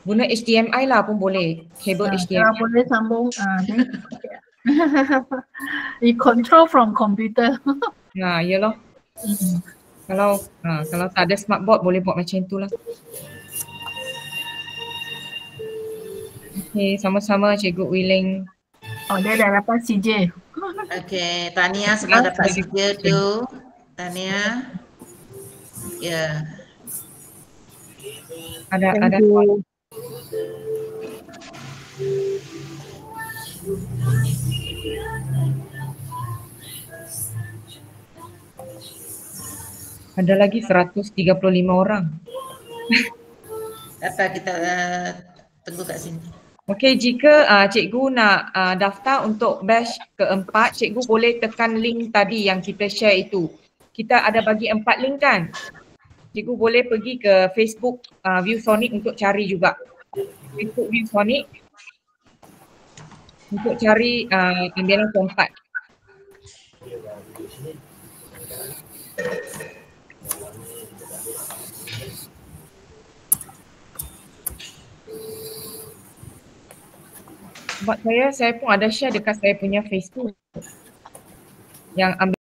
Guna HDMI lah pun boleh. Kabel HDMI. Boleh sambung. You control from computer. Yalah. Kalau tak ada smart board boleh buat macam tu lah. Okay, sama-sama Cikgu Willing. Oh, dia dah dapat CJ. Okay, tahniah semua dapat CJ tu. Tahniah. Ya. Ada. Ada lagi 135 orang. Dapat kita tunggu kat sini. Okey, jika cikgu nak daftar untuk batch keempat, cikgu boleh tekan link tadi yang kita share itu. Kita ada bagi 4 link kan? Cikgu boleh pergi ke Facebook ViewSonic untuk cari juga. Facebook ViewSonic untuk cari ambilan keempat. Sebab saya pun ada share dekat saya punya Facebook yang ambil